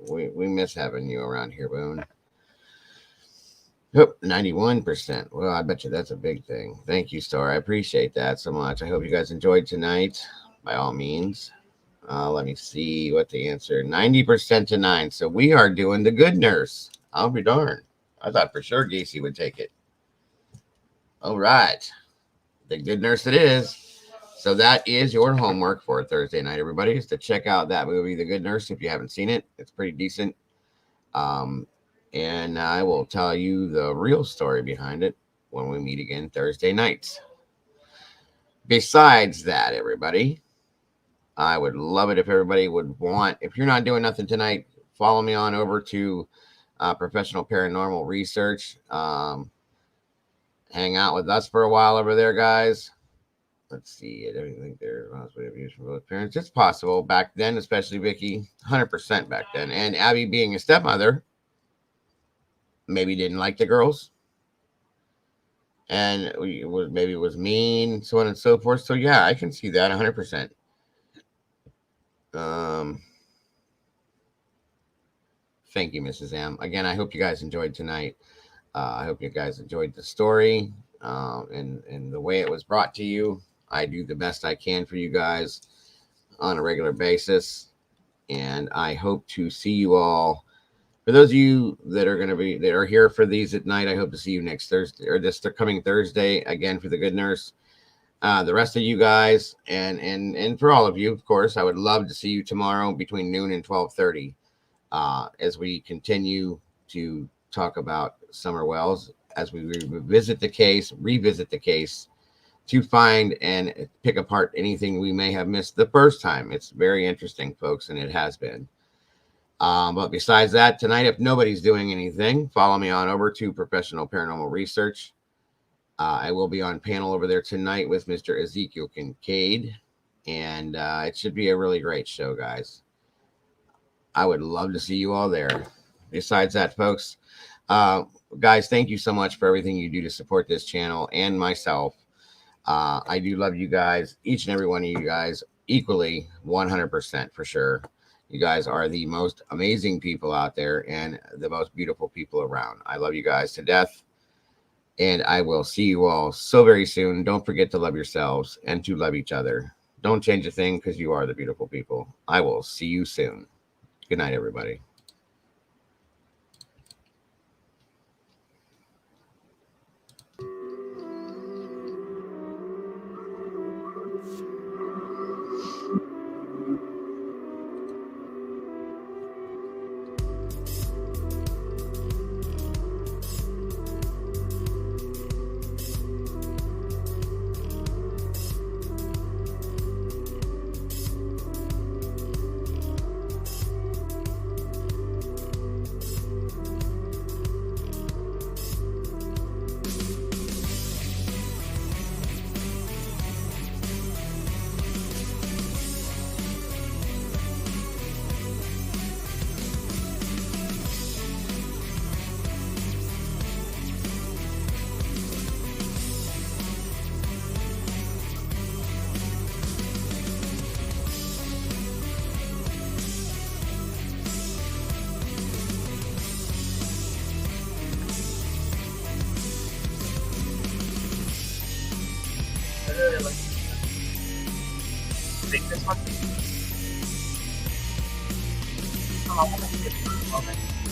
we miss having you around here, Boone. Oh, 91%. Well, I bet you that's a big thing. Thank you, Star. I appreciate that so much. I hope you guys enjoyed tonight, by all means. Let me see what the answer. 90% to 9. So we are doing The Good Nurse. I'll be darned. I thought for sure Gacy would take it. All right. The Good Nurse it is. So that is your homework for Thursday night, everybody, is to check out that movie, The Good Nurse, if you haven't seen it. It's pretty decent. And I will tell you the real story behind it when we meet again Thursday nights. Besides that, everybody, I would love it if everybody would want, if you're not doing nothing tonight, follow me on over to Professional Paranormal Research. Hang out with us for a while over there, guys. Let's see. I don't think there was abuse from both parents. It's possible back then, especially Vicky, 100% back then. And Abby, being a stepmother, maybe didn't like the girls, and maybe it was mean, so on and so forth. So yeah, I can see that 100%. Thank you, Mrs. M. Again, I hope you guys enjoyed tonight. I hope you guys enjoyed the story and the way it was brought to you. I do the best I can for you guys on a regular basis, and I hope to see you all. For those of you that are here for these at night, I hope to see you next Thursday or this coming Thursday again for the Good Nurse. The rest of you guys and for all of you, of course, I would love to see you tomorrow between noon and 12:30 as we continue to talk about Summer Wells, as we revisit the case to find and pick apart anything we may have missed the first time. It's very interesting, folks, and it has been. But besides that, tonight, if nobody's doing anything, follow me on over to Professional Paranormal Research. I will be on panel over there tonight with Mr. Ezekiel Kincaid, and it should be a really great show, guys. I would love to see you all there. Besides that, folks, guys, thank you so much for everything you do to support this channel and myself. I do love you guys, each and every one of you guys, equally, 100% for sure. You guys are the most amazing people out there and the most beautiful people around. I love you guys to death, and I will see you all so very soon. Don't forget to love yourselves and to love each other. Don't change a thing, because you are the beautiful people. I will see you soon. Good night, everybody. Take this one. I'm gonna get it for a moment.